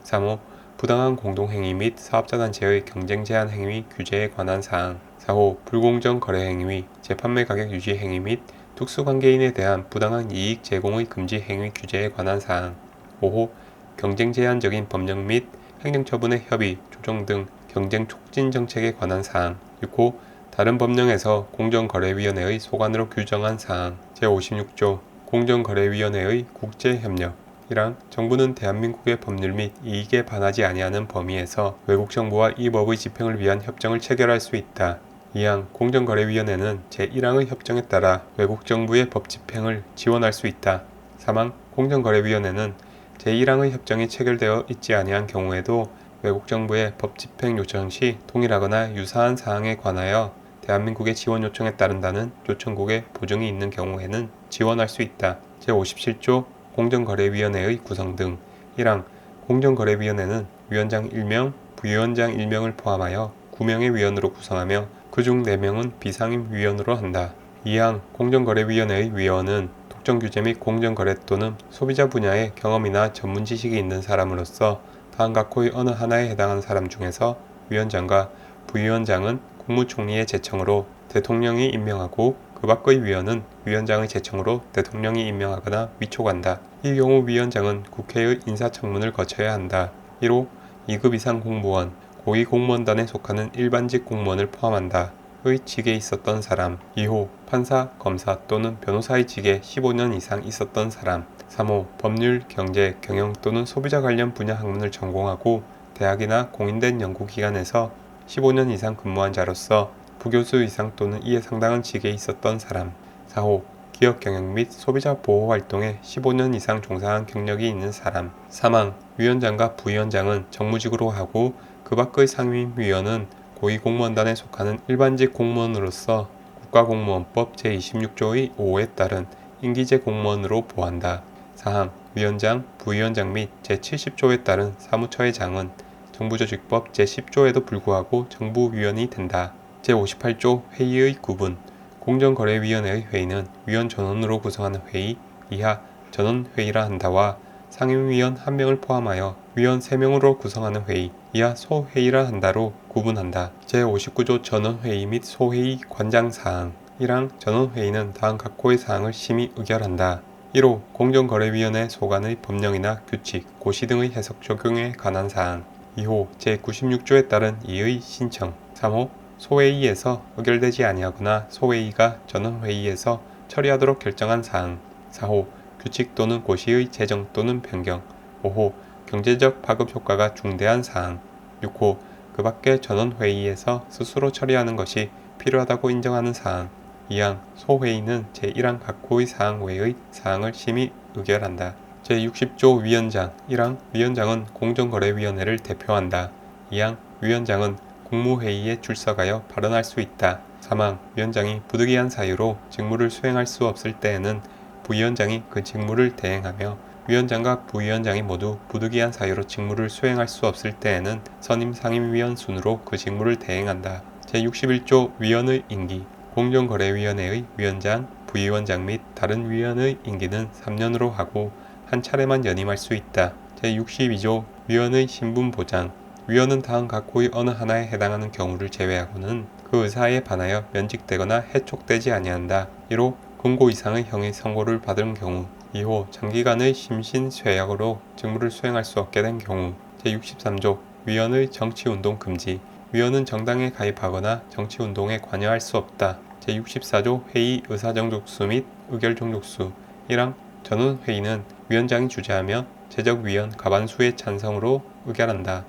3호 부당한 공동행위 및 사업자단체의 경쟁 제한 행위 규제에 관한 사항 4호 불공정 거래 행위, 재판매 가격 유지 행위 및 특수관계인에 대한 부당한 이익 제공의 금지 행위 규제에 관한 사항 5호 경쟁 제한적인 법령 및 행정처분의 협의, 조정 등 경쟁 촉진 정책에 관한 사항 6호 다른 법령에서 공정거래위원회의 소관으로 규정한 사항 제56조 공정거래위원회의 국제협력 1항 정부는 대한민국의 법률 및 이익에 반하지 아니하는 범위에서 외국 정부와 이 법의 집행을 위한 협정을 체결할 수 있다. 2항 공정거래위원회는 제1항의 협정에 따라 외국 정부의 법 집행을 지원할 수 있다. 3항 공정거래위원회는 제1항의 협정이 체결되어 있지 아니한 경우에도 외국 정부의 법 집행 요청 시 동일하거나 유사한 사항에 관하여 대한민국의 지원 요청에 따른다는 요청국의 보증이 있는 경우에는 지원할 수 있다. 제57조 공정거래위원회의 구성 등 1항 공정거래위원회는 위원장 1명, 부위원장 1명을 포함하여 9명의 위원으로 구성하며 그중 4명은 비상임 위원으로 한다. 2항 공정거래위원회의 위원은 특정 규제 및 공정거래 또는 소비자 분야의 경험이나 전문 지식이 있는 사람으로서 다음 각호의 어느 하나에 해당하는 사람 중에서 위원장과 부위원장은 국무총리의 제청으로 대통령이 임명하고 그 밖의 위원은 위원장의 제청으로 대통령이 임명하거나 위촉한다. 이 경우 위원장은 국회의 인사청문을 거쳐야 한다. 1호 2급 이상 공무원, 고위공무원단에 속하는 일반직 공무원을 포함한다. 의 직에 있었던 사람. 2호 판사, 검사 또는 변호사의 직에 15년 이상 있었던 사람. 3호 법률, 경제, 경영 또는 소비자 관련 분야 학문을 전공하고 대학이나 공인된 연구기관에서 15년 이상 근무한 자로서 부교수 이상 또는 이에 상당한 직에 있었던 사람. 4호 기업 경영 및 소비자 보호 활동에 15년 이상 종사한 경력이 있는 사람. 3항 위원장과 부위원장은 정무직으로 하고 그 밖의 상임위원은 고위공무원단에 속하는 일반직 공무원으로서 국가공무원법 제26조의 5호에 따른 임기제 공무원으로 보한다. 4항 위원장, 부위원장 및 제70조에 따른 사무처의 장은 정부조직법 제10조에도 불구하고 정부위원이 된다. 제58조 회의의 구분 공정거래위원회의 회의는 위원 전원으로 구성하는 회의 이하 전원회의라 한다와 상임위원 1명을 포함하여 위원 3명으로 구성하는 회의 이하 소회의라 한다로 구분한다. 제59조 전원회의 및 소회의 관장사항 1항 전원회의는 다음 각호의 사항을 심의 의결한다. 1호 공정거래위원회 소관의 법령이나 규칙, 고시 등의 해석 적용에 관한 사항 2호 제96조에 따른 이의 신청 3호 소회의에서 의결되지 아니하거나 소회의가 전원회의에서 처리하도록 결정한 사항 4호 규칙 또는 고시의 제정 또는 변경 5호 경제적 파급 효과가 중대한 사항 6호 그 밖의 전원회의에서 스스로 처리하는 것이 필요하다고 인정하는 사항 2항 소회의는 제1항 각호의 사항 외의 사항을 심의 의결한다. 제60조 위원장 1항 위원장은 공정거래위원회를 대표한다. 2항 위원장은 국무회의에 출석하여 발언할 수 있다. 3항 위원장이 부득이한 사유로 직무를 수행할 수 없을 때에는 부위원장이 그 직무를 대행하며 위원장과 부위원장이 모두 부득이한 사유로 직무를 수행할 수 없을 때에는 선임 상임위원 순으로 그 직무를 대행한다. 제61조 위원의 임기 공정거래위원회의 위원장, 부위원장 및 다른 위원의 임기는 3년으로 하고 한 차례만 연임할 수 있다. 제62조 위원의 신분보장 위원은 다음 각호의 어느 하나에 해당하는 경우를 제외하고는 그 의사에 반하여 면직되거나 해촉되지 아니한다. 1호 금고 이상의 형의 선고를 받은 경우 2호 장기간의 심신쇠약으로 직무를 수행할 수 없게 된 경우 제63조 위원의 정치운동 금지 위원은 정당에 가입하거나 정치운동에 관여할 수 없다. 제64조 회의 의사정족수 및 의결정족수 1항 전원회의는 위원장이 주재하며 제적위원 과반수의 찬성으로 의결한다.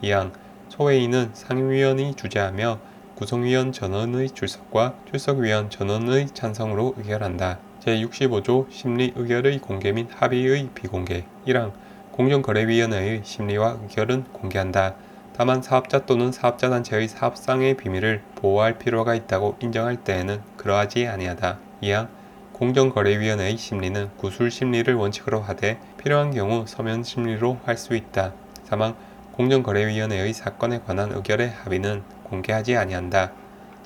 2항 소회의는 상임위원이 주재하며 구성위원 전원의 출석과 출석위원 전원의 찬성으로 의결한다. 제65조 심리의결의 공개 및 합의의 비공개 1항 공정거래위원회의 심리와 의결은 공개한다. 다만 사업자 또는 사업자단체의 사업상의 비밀을 보호할 필요가 있다고 인정할 때에는 그러하지 아니하다. 2항 공정거래위원회의 심리는 구술심리를 원칙으로 하되 필요한 경우 서면심리로 할 수 있다. 3항 공정거래위원회의 사건에 관한 의결의 합의는 공개하지 아니한다.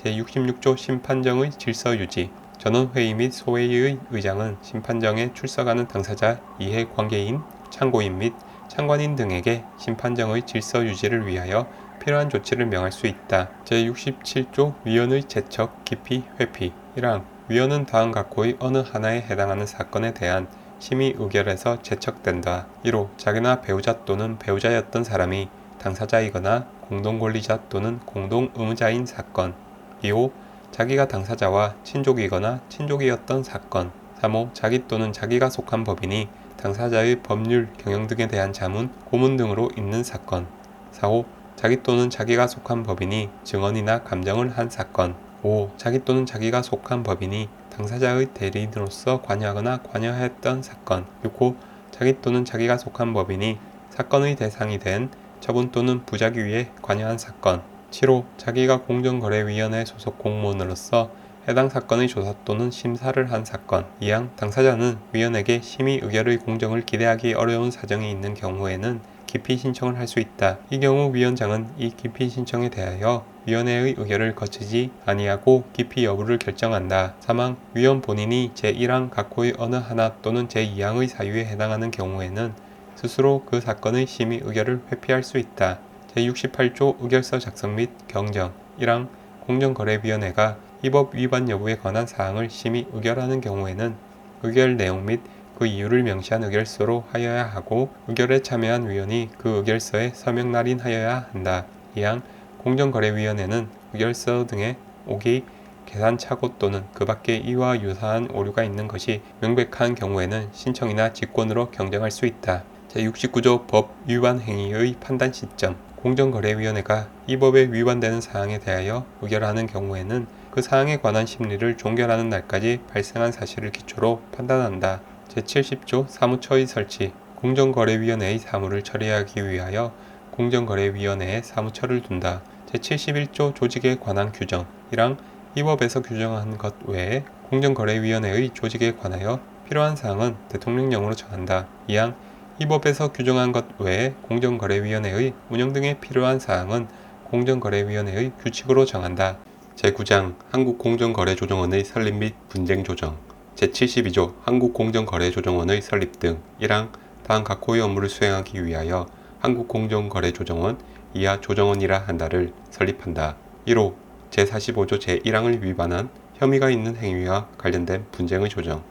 제66조 심판정의 질서유지 전원회의 및 소회의의 의장은 심판정에 출석하는 당사자, 이해관계인, 참고인 및 참관인 등에게 심판정의 질서 유지를 위하여 필요한 조치를 명할 수 있다. 제67조 위원의 제척, 기피, 회피 1항 위원은 다음 각호의 어느 하나에 해당하는 사건에 대한 심의 의결에서 제척된다. 1호 자기나 배우자 또는 배우자였던 사람이 당사자이거나 공동권리자 또는 공동의무자인 사건 2호 자기가 당사자와 친족이거나 친족이었던 사건. 3호 자기 또는 자기가 속한 법인이 당사자의 법률, 경영 등에 대한 자문, 고문 등으로 있는 사건. 4호 자기 또는 자기가 속한 법인이 증언이나 감정을 한 사건. 5호 자기 또는 자기가 속한 법인이 당사자의 대리인으로서 관여하거나 관여했던 사건. 6호 자기 또는 자기가 속한 법인이 사건의 대상이 된 처분 또는 부작위에 관여한 사건. 7호 자기가 공정거래위원회 소속 공무원으로서 해당 사건의 조사 또는 심사를 한 사건. 이항 당사자는 위원에게 심의 의결의 공정을 기대하기 어려운 사정이 있는 경우에는 기피 신청을 할 수 있다. 이 경우 위원장은 이 기피 신청에 대하여 위원회의 의결을 거치지 아니하고 기피 여부를 결정한다. 사망 위원 본인이 제1항 각호의 어느 하나 또는 제2항의 사유에 해당하는 경우에는 스스로 그 사건의 심의 의결을 회피할 수 있다. 제68조 의결서 작성 및 경정 1항 공정거래위원회가 이 법 위반 여부에 관한 사항을 심의 의결하는 경우에는 의결 내용 및 그 이유를 명시한 의결서로 하여야 하고 의결에 참여한 위원이 그 의결서에 서명 날인하여야 한다. 2항 공정거래위원회는 의결서 등의 오기, 계산 착오 또는 그 밖의 이와 유사한 오류가 있는 것이 명백한 경우에는 신청이나 직권으로 경정할 수 있다. 제69조 법 위반 행위의 판단 시점 공정거래위원회가 이 법에 위반되는 사항에 대하여 의결하는 경우에는 그 사항에 관한 심리를 종결하는 날까지 발생한 사실을 기초로 판단한다. 제70조 사무처의 설치 공정거래위원회의 사무를 처리하기 위하여 공정거래위원회에 사무처를 둔다. 제71조 조직에 관한 규정 1항 이 법에서 규정한 것 외에 공정거래위원회의 조직에 관하여 필요한 사항은 대통령령으로 정한다. 2항 이 법에서 규정한 것 외에 공정거래위원회의 운영 등에 필요한 사항은 공정거래위원회의 규칙으로 정한다. 제9장 한국공정거래조정원의 설립 및 분쟁 조정 제72조 한국공정거래조정원의 설립 등 1항 다음 각호의 업무를 수행하기 위하여 한국공정거래조정원 이하 조정원이라 한다를 설립한다. 1호 제45조 제1항을 위반한 혐의가 있는 행위와 관련된 분쟁의 조정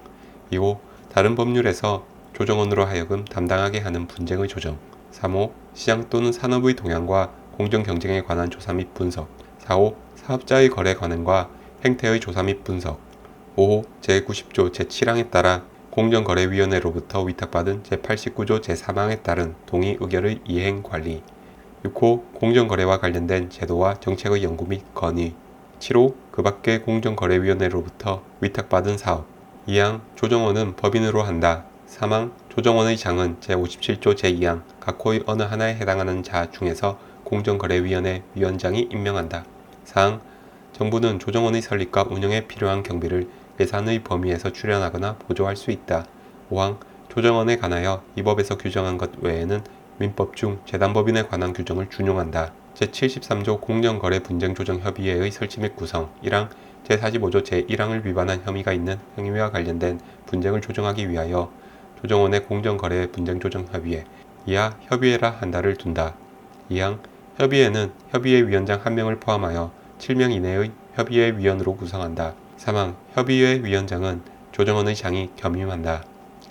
2호 다른 법률에서 조정원으로 하여금 담당하게 하는 분쟁의 조정 3호 시장 또는 산업의 동향과 공정경쟁에 관한 조사 및 분석 4호 사업자의 거래 관행과 행태의 조사 및 분석 5호 제90조 제7항에 따라 공정거래위원회로부터 위탁받은 제89조 제3항에 따른 동의 의결의 이행 관리 6호 공정거래와 관련된 제도와 정책의 연구 및 건의 7호 그 밖의 공정거래위원회로부터 위탁받은 사업 2항 조정원은 법인으로 한다. 3항 조정원의 장은 제57조 제2항 각호의 어느 하나에 해당하는 자 중에서 공정거래위원회 위원장이 임명한다. 4항 정부는 조정원의 설립과 운영에 필요한 경비를 예산의 범위에서 출연하거나 보조할 수 있다. 5항 조정원에 관하여 이 법에서 규정한 것 외에는 민법 중 재단법인에 관한 규정을 준용한다. 제73조 공정거래분쟁조정협의회의 설치 및 구성 1항 제45조 제1항을 위반한 혐의가 있는 행위와 관련된 분쟁을 조정하기 위하여 조정원의 공정거래분쟁조정협의회 이하 협의회라 한다를 둔다. 2항 협의회는 협의회 위원장 1명을 포함하여 7명 이내의 협의회 위원으로 구성한다. 3항 협의회 위원장은 조정원의 장이 겸임한다.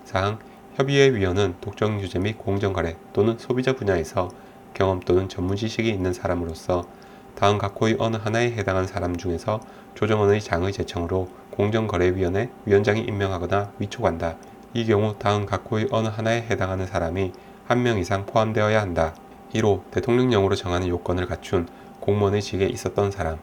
4항 협의회 위원은 독점규제 및 공정거래 또는 소비자 분야에서 경험 또는 전문 지식이 있는 사람으로서 다음 각호의 어느 하나에 해당한 사람 중에서 조정원의 장의 제청으로 공정거래위원회 위원장이 임명하거나 위촉한다. 이 경우 다음 각호의 어느 하나에 해당하는 사람이 1명 이상 포함되어야 한다. 1호 대통령령으로 정하는 요건을 갖춘 공무원의 직에 있었던 사람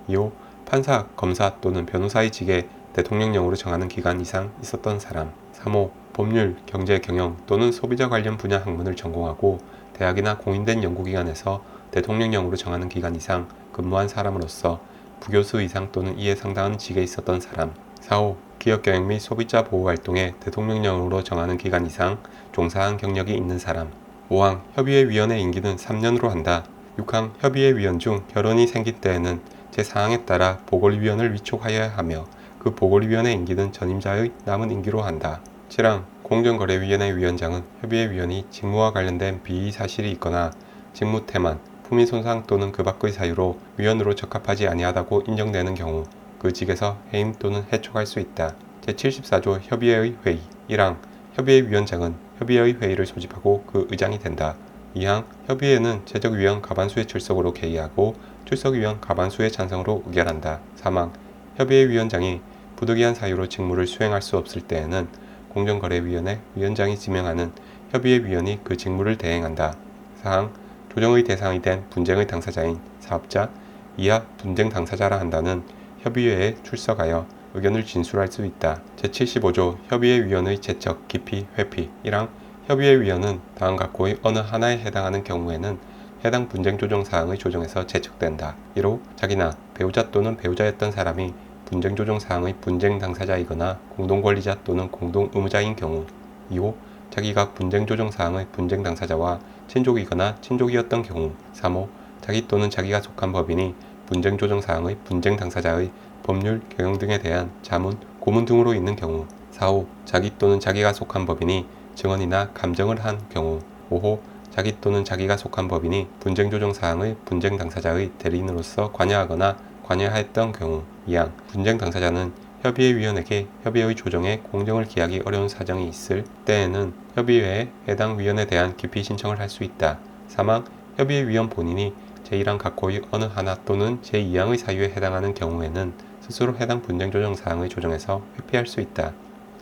2호 판사, 검사 또는 변호사의 직에 대통령령으로 정하는 기간 이상 있었던 사람 3호 법률, 경제, 경영 또는 소비자 관련 분야 학문을 전공하고 대학이나 공인된 연구기관에서 대통령령으로 정하는 기간 이상 근무한 사람으로서 부교수 이상 또는 이에 상당한 직에 있었던 사람 4호 기업경영 및 소비자 보호활동에 대통령령으로 정하는 기간 이상 종사한 경력이 있는 사람 5항 협의회 위원회 임기는 3년으로 한다. 6항 협의회 위원 중 결혼이 생길 때에는 제4항에 따라 보궐위원을 위촉하여야 하며 그 보궐위원회 임기는 전임자의 남은 임기로 한다. 7항 공정거래위원회 위원장은 협의회 위원이 직무와 관련된 비의 사실이 있거나 직무 태만, 품위 손상 또는 그 밖의 사유로 위원으로 적합하지 아니하다고 인정되는 경우 그 직에서 해임 또는 해촉할 수 있다. 제74조 협의회의 회의 1항 협의회 위원장은 협의회의 회의를 소집하고 그 의장이 된다. 2항 협의회는 제적위원 과반수의 출석으로 개의하고 출석위원 과반수의 찬성으로 의결한다. 사망. 협의회 위원장이 부득이한 사유로 직무를 수행할 수 없을 때에는 공정거래위원회 위원장이 지명하는 협의회 위원이 그 직무를 대행한다. 사항. 조정의 대상이 된 분쟁의 당사자인 사업자, 이하 분쟁 당사자라 한다는 협의회에 출석하여 의견을 진술할 수 있다. 제75조 협의회 위원의 제척, 기피, 회피 1항 협의회 위원은 다음 각호의 어느 하나에 해당하는 경우에는 해당 분쟁 조정 사항의 조정에서 제척된다. 1호 자기나 배우자 또는 배우자였던 사람이 분쟁 조정 사항의 분쟁 당사자이거나 공동 권리자 또는 공동 의무자인 경우. 2호 자기가 분쟁 조정 사항의 분쟁 당사자와 친족이거나 친족이었던 경우. 3호 자기 또는 자기가 속한 법인이 분쟁 조정 사항의 분쟁 당사자의 법률, 경영 등에 대한 자문, 고문 등으로 있는 경우. 4호 자기 또는 자기가 속한 법인이 증언이나 감정을 한 경우. 5호 자기 또는 자기가 속한 법인이 분쟁 조정 사항의 분쟁 당사자의 대리인으로서 관여하거나 관여하였던 경우. 2항 분쟁 당사자는 협의회 위원에게 협의회의 조정에 공정을 기하기 어려운 사정이 있을 때에는 협의회에 해당 위원에 대한 기피 신청을 할 수 있다. 3항 협의회 위원 본인이 제1항 각호의 어느 하나 또는 제2항의 사유에 해당하는 경우에는 스스로 해당 분쟁 조정 사항의 조정에서 회피할 수 있다.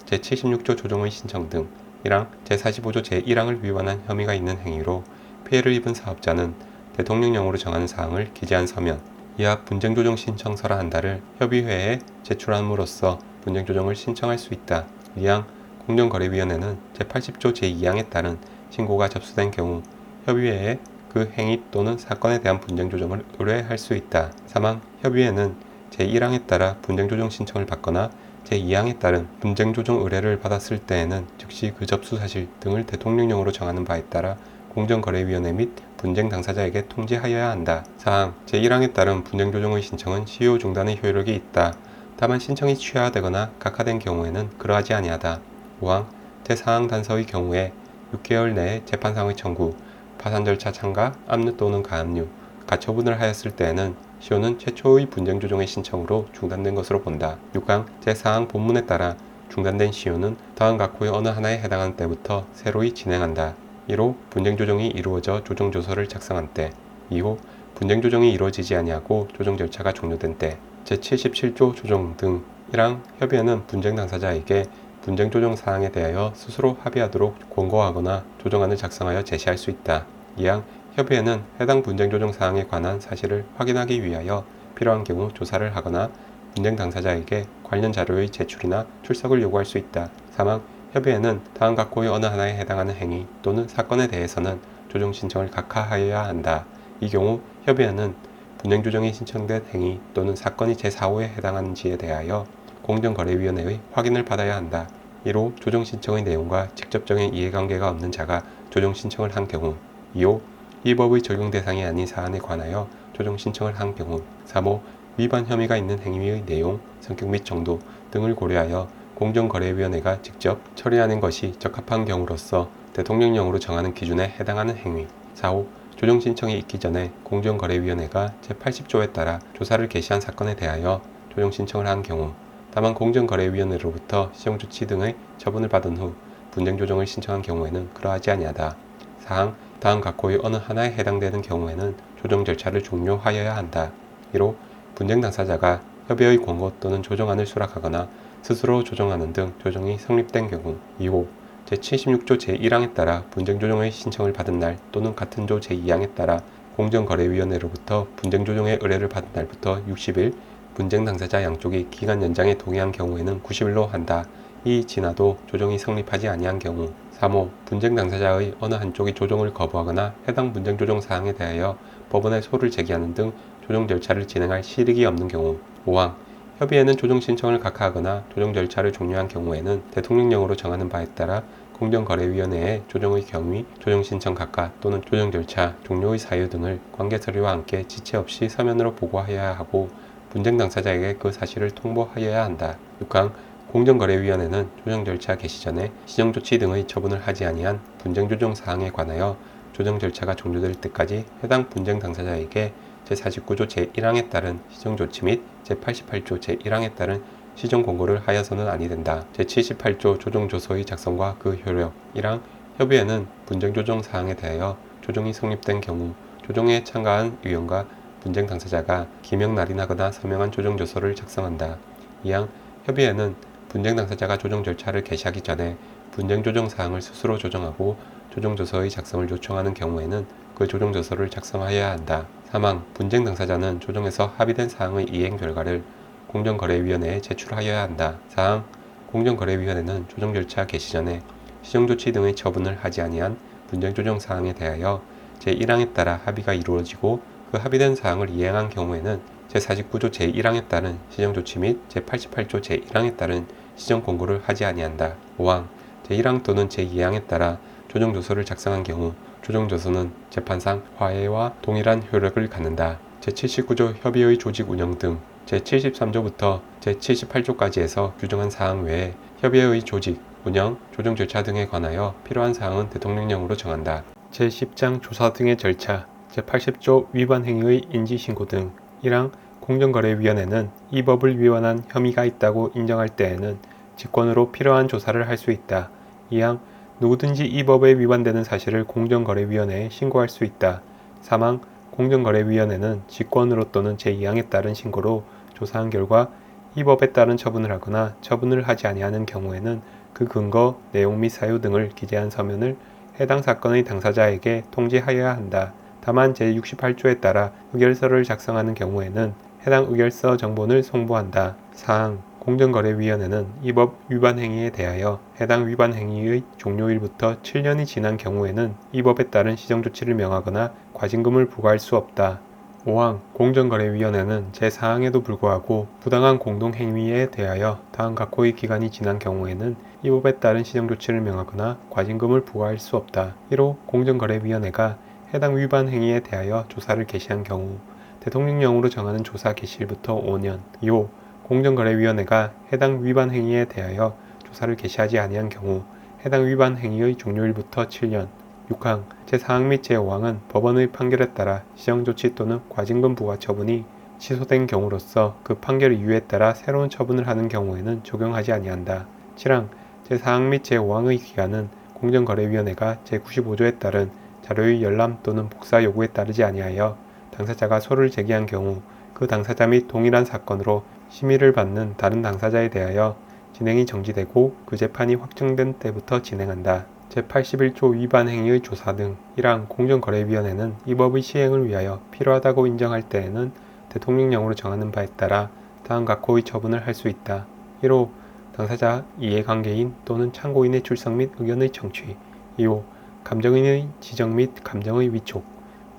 제76조 조정의 신청 등. 1항 제45조 제1항을 위반한 혐의가 있는 행위로 피해를 입은 사업자는 대통령령으로 정하는 사항을 기재한 서면, 이하 분쟁 조정 신청서라 한다를 협의회에 제출함으로써 분쟁 조정을 신청할 수 있다. 2항 공정거래위원회는 제80조 제2항에 따른 신고가 접수된 경우 협의회에 그 행위 또는 사건에 대한 분쟁 조정을 의뢰할 수 있다. 3항 협의회는 제1항에 따라 분쟁 조정 신청을 받거나 제2항에 따른 분쟁 조정 의뢰를 받았을 때에는 즉시 그 접수 사실 등을 대통령령으로 정하는 바에 따라 공정거래위원회 및 분쟁 당사자에게 통지하여야 한다. 4항 제1항에 따른 분쟁 조정의 신청은 시효 중단의 효력이 있다. 다만 신청이 취하되거나 각하된 경우에는 그러하지 아니하다. 5항 제4항 단서의 경우에 6개월 내에 재판상의 청구, 파산 절차 참가, 압류 또는 가압류, 가처분을 하였을 때에는 시효는 최초의 분쟁 조정의 신청으로 중단된 것으로 본다. 6항 제4항 본문에 따라 중단된 시효는 다음 각호의 어느 하나에 해당하는 때부터 새로이 진행한다. 1호 분쟁 조정이 이루어져 조정 조서를 작성한 때. 2호 분쟁 조정이 이루어지지 아니하고 조정 절차가 종료된 때. 제77조 조정 등. 1항 협의회는 분쟁 당사자에게 분쟁 조정 사항에 대하여 스스로 합의하도록 권고하거나 조정안을 작성하여 제시할 수 있다. 2항 협의회는 해당 분쟁 조정 사항에 관한 사실을 확인하기 위하여 필요한 경우 조사를 하거나 분쟁 당사자에게 관련 자료의 제출이나 출석을 요구할 수 있다. 3항 협의회는 다음 각호의 어느 하나에 해당하는 행위 또는 사건에 대해서는 조정 신청을 각하하여야 한다. 이 경우 협의회는 분쟁 조정이 신청된 행위 또는 사건이 제4호에 해당하는지에 대하여 공정거래위원회의 확인을 받아야 한다. 1호 조정 신청의 내용과 직접적인 이해관계가 없는 자가 조정 신청을 한 경우. 2호 이 법의 적용 대상이 아닌 사안에 관하여 조정 신청을 한 경우. 3호 위반 혐의가 있는 행위의 내용, 성격 및 정도 등을 고려하여 공정거래위원회가 직접 처리하는 것이 적합한 경우로서 대통령령으로 정하는 기준에 해당하는 행위. 4호 조정 신청이 있기 전에 공정거래위원회가 제80조에 따라 조사를 개시한 사건에 대하여 조정 신청을 한 경우. 다만 공정거래위원회로부터 시정조치 등의 처분을 받은 후 분쟁 조정을 신청한 경우에는 그러하지 아니하다. 4항 다음 각호의 어느 하나에 해당되는 경우에는 조정 절차를 종료하여야 한다. 1호 분쟁 당사자가 협의의 권고 또는 조정안을 수락하거나 스스로 조정하는 등 조정이 성립된 경우. 2호 제76조 제1항에 따라 분쟁 조정의 신청을 받은 날 또는 같은 조 제2항에 따라 공정거래위원회로부터 분쟁 조정의 의뢰를 받은 날부터 60일, 분쟁 당사자 양쪽이 기간 연장에 동의한 경우에는 90일로 한다. 이 지나도 조정이 성립하지 아니한 경우. 3호 분쟁 당사자의 어느 한쪽이 조정을 거부하거나 해당 분쟁 조정 사항에 대하여 법원에 소를 제기하는 등 조정 절차를 진행할 실익이 없는 경우. 5항 협의회는 조정 신청을 각하하거나 조정 절차를 종료한 경우에는 대통령령으로 정하는 바에 따라 공정거래위원회에 조정의 경위, 조정 신청 각하 또는 조정 절차 종료의 사유 등을 관계 서류와 함께 지체 없이 서면으로 보고하여야 하고 분쟁 당사자에게 그 사실을 통보하여야 한다. 6항 공정거래위원회는 조정 절차 개시 전에 시정조치 등의 처분을 하지 아니한 분쟁 조정 사항에 관하여 조정 절차가 종료될 때까지 해당 분쟁 당사자에게 제49조 제1항에 따른 시정조치 및 제88조 제1항에 따른 시정공고를 하여서는 아니 된다. 제78조 조정조서의 작성과 그 효력. 1항 협의회는 분쟁 조정 사항에 대하여 조정이 성립된 경우 조정에 참가한 위원과 분쟁 당사자가 기명 날인하거나 서명한 조정조서를 작성한다. 이항 협의회는 분쟁 당사자가 조정 절차를 개시하기 전에 분쟁 조정 사항을 스스로 조정하고 조정조서의 작성을 요청하는 경우에는 그 조정조서를 작성하여야 한다. 사망 분쟁 당사자는 조정에서 합의된 사항의 이행 결과를 공정거래위원회에 제출하여야 한다. 사항 공정거래위원회는 조정 절차 개시 전에 시정조치 등의 처분을 하지 아니한 분쟁 조정 사항에 대하여 제1항에 따라 합의가 이루어지고 그 합의된 사항을 이행한 경우에는 제49조 제1항에 따른 시정조치 및 제88조 제1항에 따른 시정공고를 하지 아니한다. 5항 제1항 또는 제2항에 따라 조정조서를 작성한 경우 조정조서는 재판상 화해와 동일한 효력을 갖는다. 제79조 협의의 조직 운영 등 제73조부터 제78조까지에서 규정한 사항 외에 협의회의 조직, 운영, 조정 절차 등에 관하여 필요한 사항은 대통령령으로 정한다. 제10장 조사 등의 절차, 제80조 위반 행위의 인지신고 등 1항 공정거래위원회는 이 법을 위반한 혐의가 있다고 인정할 때에는 직권으로 필요한 조사를 할 수 있다. 2항 누구든지 이 법에 위반되는 사실을 공정거래위원회에 신고할 수 있다. 3항 공정거래위원회는 직권으로 또는 제2항에 따른 신고로 조사한 결과 이 법에 따른 처분을 하거나 처분을 하지 아니하는 경우에는 그 근거, 내용 및 사유 등을 기재한 서면을 해당 사건의 당사자에게 통지하여야 한다. 다만 제68조에 따라 의결서를 작성하는 경우에는 해당 의결서 정본을 송부한다. 사항 공정거래위원회는 이 법 위반 행위에 대하여 해당 위반 행위의 종료일부터 7년이 지난 경우에는 이 법에 따른 시정조치를 명하거나 과징금을 부과할 수 없다. 5항 공정거래위원회는 제4항에도 불구하고 부당한 공동행위에 대하여 다음 각호의 기간이 지난 경우에는 이 법에 따른 시정조치를 명하거나 과징금을 부과할 수 없다. 1호 공정거래위원회가 해당 위반 행위에 대하여 조사를 개시한 경우 대통령령으로 정하는 조사 개시일부터 5년. 2호 공정거래위원회가 해당 위반 행위에 대하여 조사를 개시하지 아니한 경우 해당 위반 행위의 종료일부터 7년. 6항 제4항 및 제5항은 법원의 판결에 따라 시정조치 또는 과징금 부과 처분이 취소된 경우로서 그 판결 이유에 따라 새로운 처분을 하는 경우에는 적용하지 아니한다. 7항 제4항 및 제5항의 기간은 공정거래위원회가 제95조에 따른 자료의 열람 또는 복사 요구에 따르지 아니하여 당사자가 소를 제기한 경우 그 당사자 및 동일한 사건으로 심의를 받는 다른 당사자에 대하여 진행이 정지되고 그 재판이 확정된 때부터 진행한다. 제81조 위반 행위의 조사 등 1항 공정거래위원회는 이 법의 시행을 위하여 필요하다고 인정할 때에는 대통령령으로 정하는 바에 따라 다음 각호의 처분을 할 수 있다. 1호 당사자, 이해관계인 또는 참고인의 출석 및 의견의 청취. 2호 감정인의 지정 및 감정의 위촉.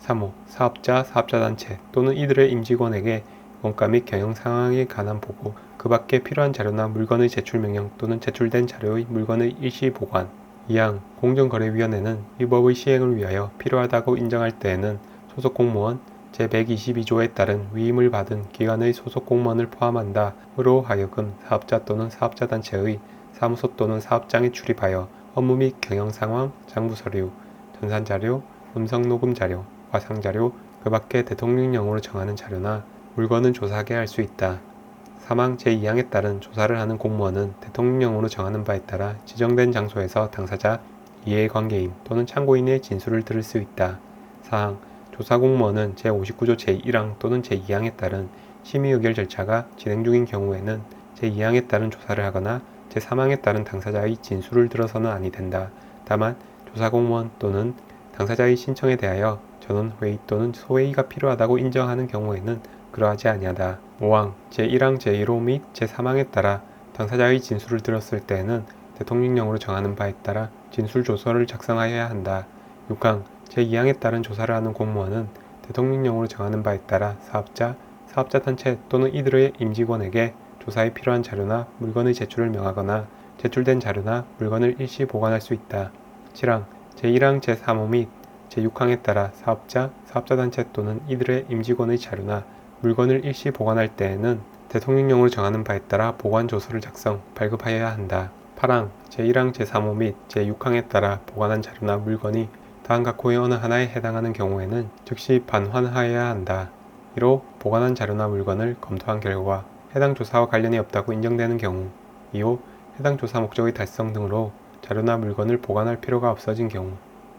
3호 사업자, 사업자단체 또는 이들의 임직원에게 원가 및 경영 상황에 관한 보고, 그 밖에 필요한 자료나 물건의 제출 명령 또는 제출된 자료의 물건의 일시 보관. 2항 공정거래위원회는 이 법의 시행을 위하여 필요하다고 인정할 때에는 소속 공무원 제122조에 따른 위임을 받은 기관의 소속 공무원을 포함한다. 으로 하여금 사업자 또는 사업자단체의 사무소 또는 사업장에 출입하여 업무 및 경영 상황, 장부 서류, 전산 자료, 음성 녹음 자료, 화상 자료, 그 밖에 대통령령으로 정하는 자료나 물건을 조사하게 할 수 있다. 사망 제2항에 따른 조사를 하는 공무원은 대통령령으로 정하는 바에 따라 지정된 장소에서 당사자, 이해관계인 또는 참고인의 진술을 들을 수 있다. 사항 조사공무원은 제59조 제1항 또는 제2항에 따른 심의의결 절차가 진행 중인 경우에는 제2항에 따른 조사를 하거나 제3항에 따른 당사자의 진술을 들어서는 아니 된다. 다만 조사공무원 또는 당사자의 신청에 대하여 전원회의 또는 소회의가 필요하다고 인정하는 경우에는 그러하지 아니하다. 5항 제1항 제1호 및 제3항에 따라 당사자의 진술을 들었을 때에는 대통령령으로 정하는 바에 따라 진술조서를 작성하여야 한다. 6항 제2항에 따른 조사를 하는 공무원은 대통령령으로 정하는 바에 따라 사업자, 사업자단체 또는 이들의 임직원에게 조사에 필요한 자료나 물건의 제출을 명하거나 제출된 자료나 물건을 일시 보관할 수 있다. 7항 제1항 제3호 및 제6항에 따라 사업자, 사업자단체 또는 이들의 임직원의 자료나 물건을 일시 보관할 때에는 대통령령으로 정하는 바에 따라 보관조서를 작성, 발급하여야 한다. 8항 제1항 제3호 및 제6항에 따라 보관한 자료나 물건이 다음 각호의 어느 하나에 해당하는 경우에는 즉시 반환하여야 한다. 1호 보관한 자료나 물건을 검토한 결과 해당 조사와 관련이 없다고 인정되는 경우. 2호 해당 조사 목적의 달성 등으로 자료나 물건을 보관할 필요가 없어진 경우.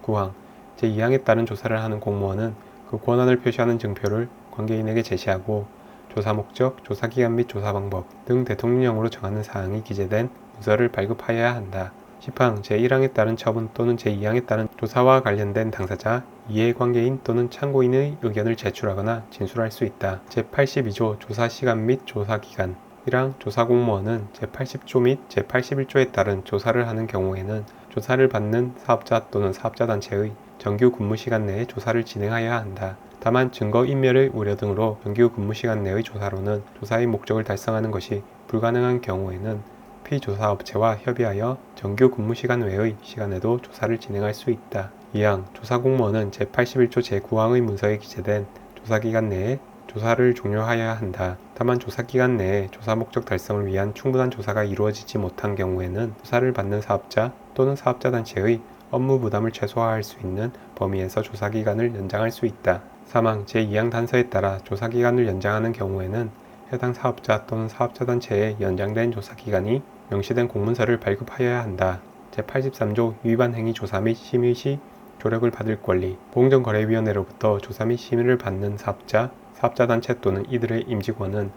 9항 제2항에 따른 조사를 하는 공무원은 그 권한을 표시하는 증표를 관계인에게 제시하고 조사 목적, 조사 기간 및 조사 방법 등 대통령령으로 정하는 사항이 기재된 문서를 발급하여야 한다. 10항 제1항에 따른 처분 또는 제2항에 따른 조사와 관련된 당사자, 이해관계인 또는 참고인의 의견을 제출하거나 진술할 수 있다. 제82조 조사 시간 및 조사 기간 1항 조사공무원은 제80조 및 제81조에 따른 조사를 하는 경우에는 조사를 받는 사업자 또는 사업자단체의 정규 근무시간 내에 조사를 진행하여야 한다. 다만 증거인멸의 우려 등으로 정규 근무시간 내의 조사로는 조사의 목적을 달성하는 것이 불가능한 경우에는 피조사업체와 협의하여 정규 근무시간 외의 시간에도 조사를 진행할 수 있다. 2항 조사공무원은 제81조 제9항의 문서에 기재된 조사기간 내에 조사를 종료하여야 한다. 다만 조사기간 내에 조사 목적 달성을 위한 충분한 조사가 이루어지지 못한 경우에는 조사를 받는 사업자 또는 사업자단체의 업무 부담을 최소화할 수 있는 범위에서 조사기간을 연장할 수 있다. 3항 제2항 단서에 따라 조사기간을 연장하는 경우에는 해당 사업자 또는 사업자단체의 연장된 조사기간이 명시된 공문서를 발급하여야 한다. 제83조 위반 행위 조사 및 심의 시 조력을 받을 권리 공정거래위원회로부터 조사 및 심의를 받는 사업자, 사업자단체 또는 이들의 임직원은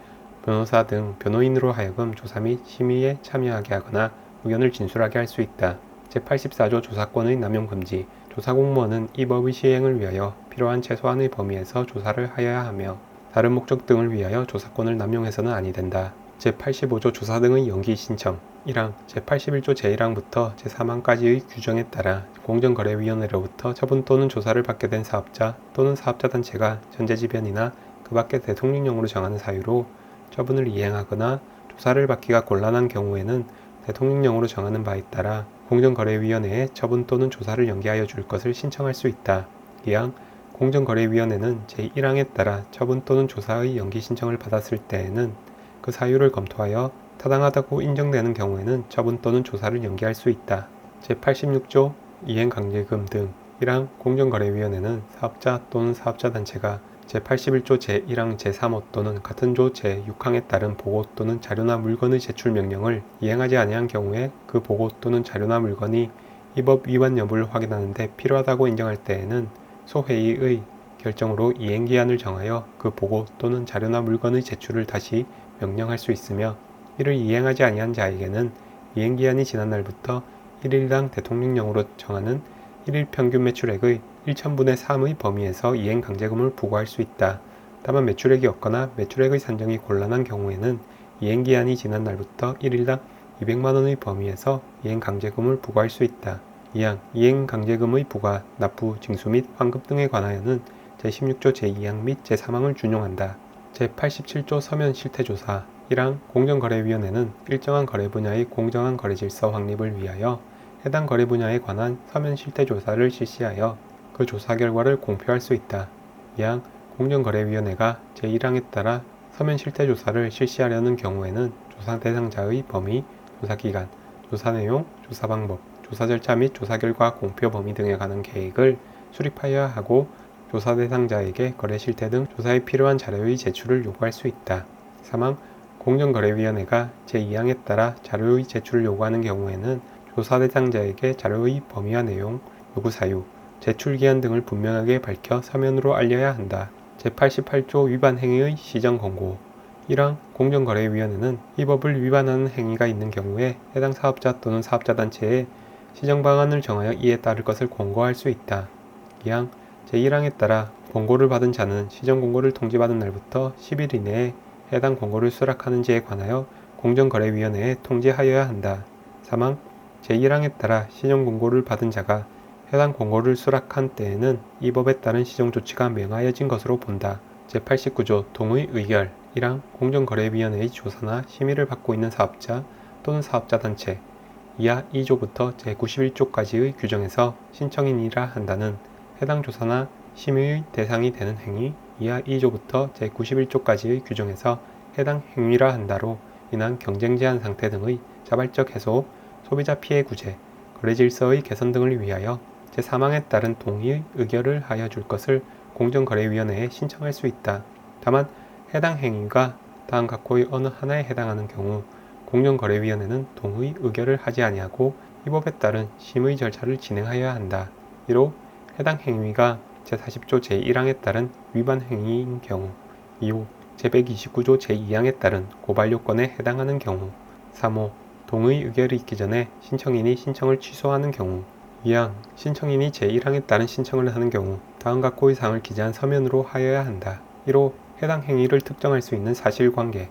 변호사 등 변호인으로 하여금 조사 및 심의에 참여하게 하거나 의견을 진술하게 할 수 있다. 제84조 조사권의 남용 금지 조사공무원은 이 법의 시행을 위하여 필요한 최소한의 범위에서 조사를 하여야 하며 다른 목적 등을 위하여 조사권을 남용해서는 아니 된다. 제85조 조사 등의 연기 신청 1항 제81조 제1항부터 제3항까지의 규정에 따라 공정거래위원회로부터 처분 또는 조사를 받게 된 사업자 또는 사업자단체가 전제지변이나 그 밖의 대통령령으로 정하는 사유로 처분을 이행하거나 조사를 받기가 곤란한 경우에는 대통령령으로 정하는 바에 따라 공정거래위원회에 처분 또는 조사를 연기하여 줄 것을 신청할 수 있다. 2항 공정거래위원회는 제1항에 따라 처분 또는 조사의 연기 신청을 받았을 때에는 그 사유를 검토하여 타당하다고 인정되는 경우에는 처분 또는 조사를 연기할 수 있다. 제86조 이행강제금 등 1항 공정거래위원회는 사업자 또는 사업자단체가 제81조 제1항 제3호 또는 같은 조 제6항에 따른 보고 또는 자료나 물건의 제출 명령을 이행하지 아니한 경우에 그 보고 또는 자료나 물건이 이 법 위반 여부를 확인하는 데 필요하다고 인정할 때에는 소회의의 결정으로 이행기한을 정하여 그 보고 또는 자료나 물건의 제출을 다시 명령할 수 있으며 이를 이행하지 아니한 자에게는 이행기한이 지난 날부터 1일당 대통령령으로 정하는 1일 평균 매출액의 1000분의 3의 범위에서 이행강제금을 부과할 수 있다. 다만 매출액이 없거나 매출액의 산정이 곤란한 경우에는 이행기한이 지난 날부터 1일당 200만원의 범위에서 이행강제금을 부과할 수 있다. 2항 이행강제금의 부과, 납부, 징수 및 환급 등에 관하여는 제16조 제2항 및 제3항을 준용한다. 제87조 서면 실태조사 1항 공정거래위원회는 일정한 거래 분야의 공정한 거래질서 확립을 위하여 해당 거래 분야에 관한 서면 실태조사를 실시하여 그 조사 결과를 공표할 수 있다. 2항 공정거래위원회가 제1항에 따라 서면 실태조사를 실시하려는 경우에는 조사 대상자의 범위, 조사 기간, 조사 내용, 조사 방법, 조사 절차 및 조사 결과 공표 범위 등에 관한 계획을 수립하여야 하고 조사 대상자에게 거래 실태 등 조사에 필요한 자료의 제출을 요구할 수 있다. 3항 공정거래위원회가 제2항에 따라 자료의 제출을 요구하는 경우에는 조사 대상자에게 자료의 범위와 내용, 요구 사유, 제출 기한 등을 분명하게 밝혀 서면으로 알려야 한다. 제88조 위반 행위의 시정 권고 1항 공정거래위원회는 이 법을 위반하는 행위가 있는 경우에 해당 사업자 또는 사업자단체에 시정 방안을 정하여 이에 따를 것을 권고할 수 있다. 2항 제1항에 따라 권고를 받은 자는 시정 권고를 통지받은 날부터 10일 이내에 해당 권고를 수락하는지에 관하여 공정거래위원회에 통지하여야 한다. 3항 제1항에 따라 시정 권고를 받은 자가 해당 권고를 수락한 때에는 이 법에 따른 시정 조치가 명하여진 것으로 본다. 제89조 동의 의결 1항 공정거래위원회의 조사나 심의를 받고 있는 사업자 또는 사업자단체 이하 2조부터 제91조까지의 규정에서 신청인이라 한다는 해당 조사나 심의의 대상이 되는 행위 이하 2조부터 제91조까지의 규정에서 해당 행위라 한다로 인한 경쟁 제한 상태 등의 자발적 해소, 소비자 피해 구제, 거래 질서의 개선 등을 위하여 제3항에 따른 동의 의결을 하여 줄 것을 공정거래위원회에 신청할 수 있다. 다만 해당 행위가 다음 각호의 어느 하나에 해당하는 경우 공정거래위원회는 동의 의결을 하지 아니하고 이 법에 따른 심의 절차를 진행하여야 한다. 이로 해당 행위가 제40조 제1항에 따른 위반 행위인 경우 2호 제129조 제2항에 따른 고발 요건에 해당하는 경우 3호 동의 의결이 있기 전에 신청인이 신청을 취소하는 경우 2항 신청인이 제1항에 따른 신청을 하는 경우 다음 각호의 사항을 기재한 서면으로 하여야 한다. 1호 해당 행위를 특정할 수 있는 사실관계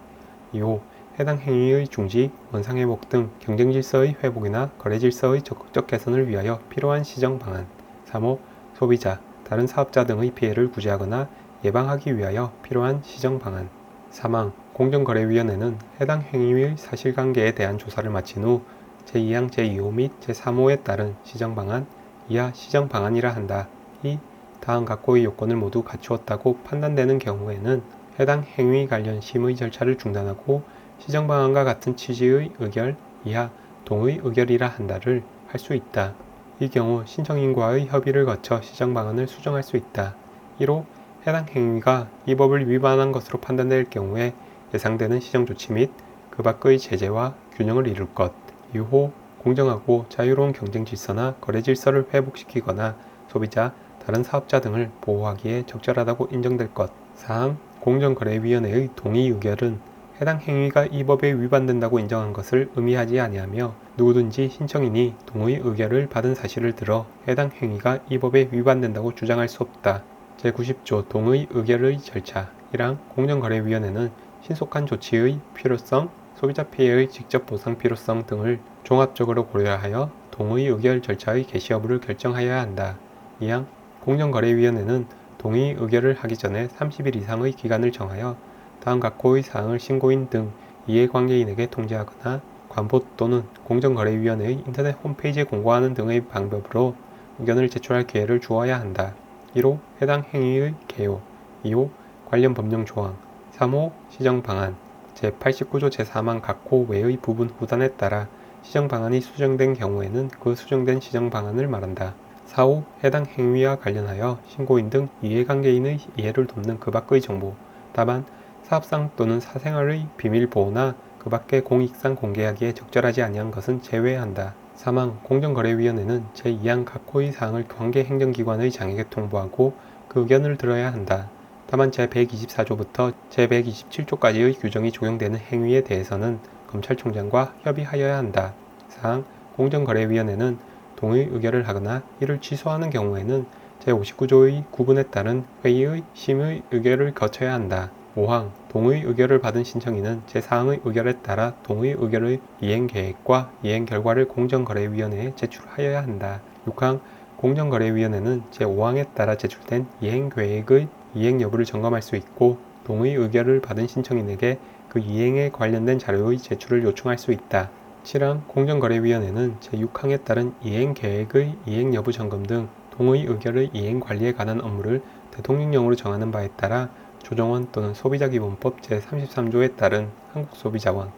2호 해당 행위의 중지, 원상회복 등 경쟁질서의 회복이나 거래질서의 적극적 개선을 위하여 필요한 시정 방안 3호 소비자, 다른 사업자 등의 피해를 구제하거나 예방하기 위하여 필요한 시정 방안 3항 공정거래위원회는 해당 행위의 사실관계에 대한 조사를 마친 후 제2항 제2호 및 제3호에 따른 시정방안, 이하 시정방안이라 한다. 이 다음 각호의 요건을 모두 갖추었다고 판단되는 경우에는 해당 행위 관련 심의 절차를 중단하고 시정방안과 같은 취지의 의결, 이하 동의 의결이라 한다를 할 수 있다. 이 경우 신청인과의 협의를 거쳐 시정방안을 수정할 수 있다. 1호 해당 행위가 이 법을 위반한 것으로 판단될 경우에 예상되는 시정조치 및 그 밖의 제재와 균형을 이룰 것 2호 공정하고 자유로운 경쟁질서나 거래질서를 회복시키거나 소비자, 다른 사업자 등을 보호하기에 적절하다고 인정될 것 4항 공정거래위원회의 동의 의결은 해당 행위가 이 법에 위반된다고 인정한 것을 의미하지 아니하며 누구든지 신청인이 동의 의결을 받은 사실을 들어 해당 행위가 이 법에 위반된다고 주장할 수 없다. 제90조 동의 의결의 절차 1항 공정거래위원회는 신속한 조치의 필요성, 소비자 피해의 직접 보상 필요성 등을 종합적으로 고려하여 동의 의결 절차의 개시 여부를 결정하여야 한다. 2항 공정거래위원회는 동의 의결을 하기 전에 30일 이상의 기간을 정하여 다음 각호의 사항을 신고인 등 이해관계인에게 통지하거나 관보 또는 공정거래위원회의 인터넷 홈페이지에 공고하는 등의 방법으로 의견을 제출할 기회를 주어야 한다. 1호 해당 행위의 개요 2호 관련 법령 조항 3호 시정방안 제89조 제4항 각호 외의 부분 후단에 따라 시정방안이 수정된 경우에는 그 수정된 시정방안을 말한다. 4호 해당 행위와 관련하여 신고인 등 이해관계인의 이해를 돕는 그 밖의 정보 다만 사업상 또는 사생활의 비밀보호나 그 밖의 공익상 공개하기에 적절하지 아니한 것은 제외한다. 3항 공정거래위원회는 제2항 각호의 사항을 관계행정기관의 장에게 통보하고 그 의견을 들어야 한다. 다만 제124조부터 제127조까지의 규정이 적용되는 행위에 대해서는 검찰총장과 협의하여야 한다. 4항 공정거래위원회는 동의 의결을 하거나 이를 취소하는 경우에는 제59조의 구분에 따른 회의의 심의 의결을 거쳐야 한다. 5항 동의 의결을 받은 신청인은 제4항의 의결에 따라 동의 의결의 이행계획과 이행결과를 공정거래위원회에 제출하여야 한다. 6항 공정거래위원회는 제5항에 따라 제출된 이행계획의 이행 여부를 점검할 수 있고 동의 의결을 받은 신청인에게 그 이행에 관련된 자료의 제출을 요청할 수 있다. 7항 공정거래위원회는 제6항에 따른 이행계획의 이행 여부 점검 등 동의 의결의 이행 관리에 관한 업무를 대통령령으로 정하는 바에 따라 조정원 또는 소비자기본법 제33조에 따른 한국소비자원,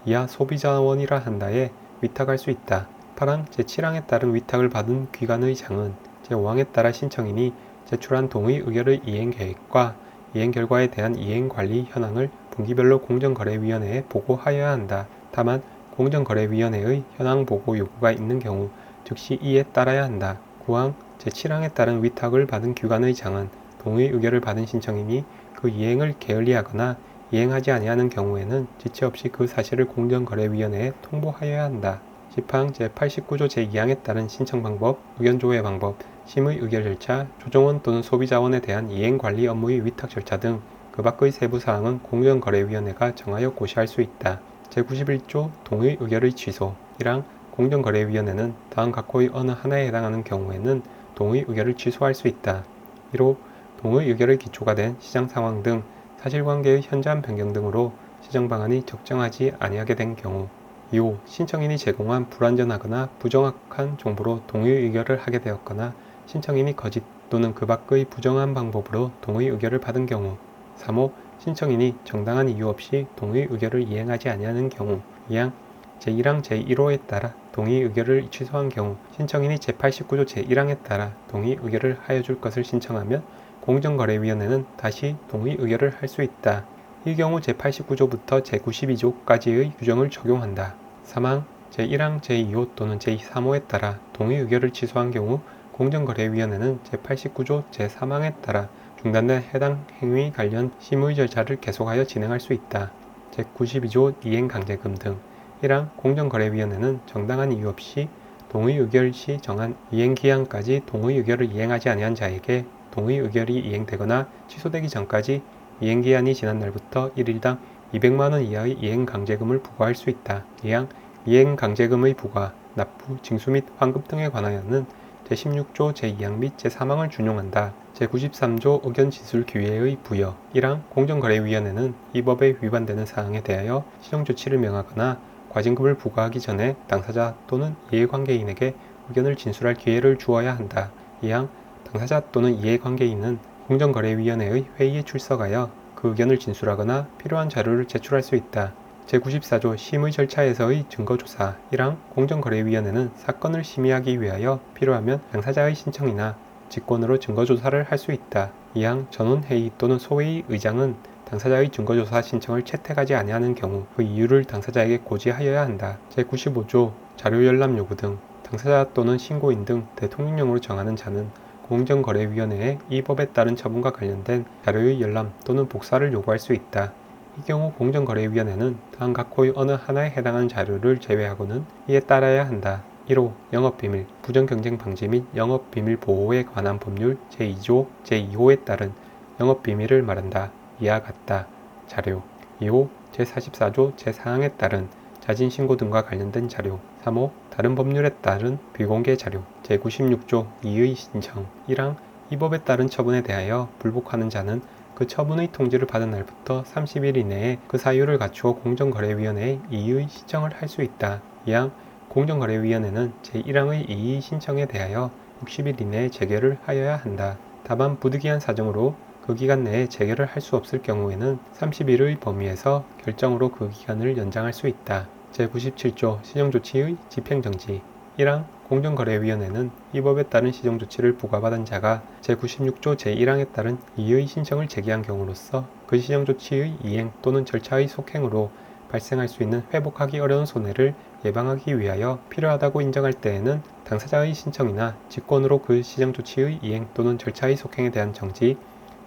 이하 소비자원이라 한다에 위탁할 수 있다. 8항 제7항에 따른 위탁을 받은 기관의 장은 제5항에 따라 신청인이 제출한 동의 의결의 이행계획과 이행결과에 대한 이행관리 현황을 분기별로 공정거래위원회에 보고하여야 한다. 다만 공정거래위원회의 현황 보고 요구가 있는 경우 즉시 이에 따라야 한다. 9항 제7항에 따른 위탁을 받은 기관의 장은 동의 의결을 받은 신청인이 그 이행을 게을리하거나 이행하지 아니하는 경우에는 지체 없이 그 사실을 공정거래위원회에 통보하여야 한다. 10항 제89조 제2항에 따른 신청 방법, 의견 조회 방법, 심의 의결 절차, 조정원 또는 소비자원에 대한 이행관리 업무의 위탁 절차 등 그 밖의 세부 사항은 공정거래위원회가 정하여 고시할 수 있다. 제91조 동의 의결의 취소 1항 공정거래위원회는 다음 각호의 어느 하나에 해당하는 경우에는 동의 의결을 취소할 수 있다. 1호 동의 의결의 기초가 된 시장 상황 등 사실관계의 현저한 변경 등으로 시정방안이 적정하지 아니하게 된 경우 2호 신청인이 제공한 불완전하거나 부정확한 정보로 동의 의결을 하게 되었거나 신청인이 거짓 또는 그 밖의 부정한 방법으로 동의 의결을 받은 경우 3호 신청인이 정당한 이유 없이 동의 의결을 이행하지 아니하는 경우 2항 제1항 제1호에 따라 동의 의결을 취소한 경우 신청인이 제89조 제1항에 따라 동의 의결을 하여 줄 것을 신청하면 공정거래위원회는 다시 동의 의결을 할 수 있다. 이 경우 제89조부터 제92조까지의 규정을 적용한다. 3항 제1항 제2호 또는 제3호에 따라 동의 의결을 취소한 경우 공정거래위원회는 제89조 제3항에 따라 중단된 해당 행위 관련 심의 절차를 계속하여 진행할 수 있다. 제92조 이행강제금 등 1항 공정거래위원회는 정당한 이유 없이 동의의결 시 정한 이행기한까지 동의의결을 이행하지 아니한 자에게 동의의결이 이행되거나 취소되기 전까지 이행기한이 지난 날부터 1일당 200만원 이하의 이행강제금을 부과할 수 있다. 2항 이행강제금의 부과, 납부, 징수 및 환급 등에 관하여는 제16조 제2항 및 제3항을 준용한다. 제93조 의견진술 기회의 부여 1항 공정거래위원회는 이 법에 위반되는 사항에 대하여 시정조치를 명하거나 과징금을 부과하기 전에 당사자 또는 이해관계인에게 의견을 진술할 기회를 주어야 한다. 2항 당사자 또는 이해관계인은 공정거래위원회의 회의에 출석하여 그 의견을 진술하거나 필요한 자료를 제출할 수 있다. 제94조 심의 절차에서의 증거조사 1항 공정거래위원회는 사건을 심의하기 위하여 필요하면 당사자의 신청이나 직권으로 증거조사를 할 수 있다. 2항 전원회의 또는 소회의 의장은 당사자의 증거조사 신청을 채택하지 아니하는 경우 그 이유를 당사자에게 고지하여야 한다. 제95조 자료열람 요구 등 당사자 또는 신고인 등 대통령령으로 정하는 자는 공정거래위원회에 이 법에 따른 처분과 관련된 자료의 열람 또는 복사를 요구할 수 있다. 이 경우 공정거래위원회는 다음 각호의 어느 하나에 해당하는 자료를 제외하고는 이에 따라야 한다. 1호 영업비밀, 부정경쟁 방지 및 영업비밀 보호에 관한 법률 제2조 제2호에 따른 영업비밀을 말한다. 이와 같다. 자료 2호 제44조 제4항에 따른 자진신고 등과 관련된 자료 3호 다른 법률에 따른 비공개 자료 제96조 2의 신청 1항 이 법에 따른 처분에 대하여 불복하는 자는 그 처분의 통지를 받은 날부터 30일 이내에 그 사유를 갖추어 공정거래위원회에 이의 신청을 할 수 있다. 2항 공정거래위원회는 제1항의 이의 신청에 대하여 60일 이내에 재결을 하여야 한다. 다만 부득이한 사정으로 그 기간 내에 재결을 할 수 없을 경우에는 30일의 범위에서 결정으로 그 기간을 연장할 수 있다. 제97조 시정조치의 집행정지 1항 공정거래위원회는 이 법에 따른 시정조치를 부과받은 자가 제96조 제1항에 따른 이의 신청을 제기한 경우로서 그 시정조치의 이행 또는 절차의 속행으로 발생할 수 있는 회복하기 어려운 손해를 예방하기 위하여 필요하다고 인정할 때에는 당사자의 신청이나 직권으로 그 시정조치의 이행 또는 절차의 속행에 대한 정지,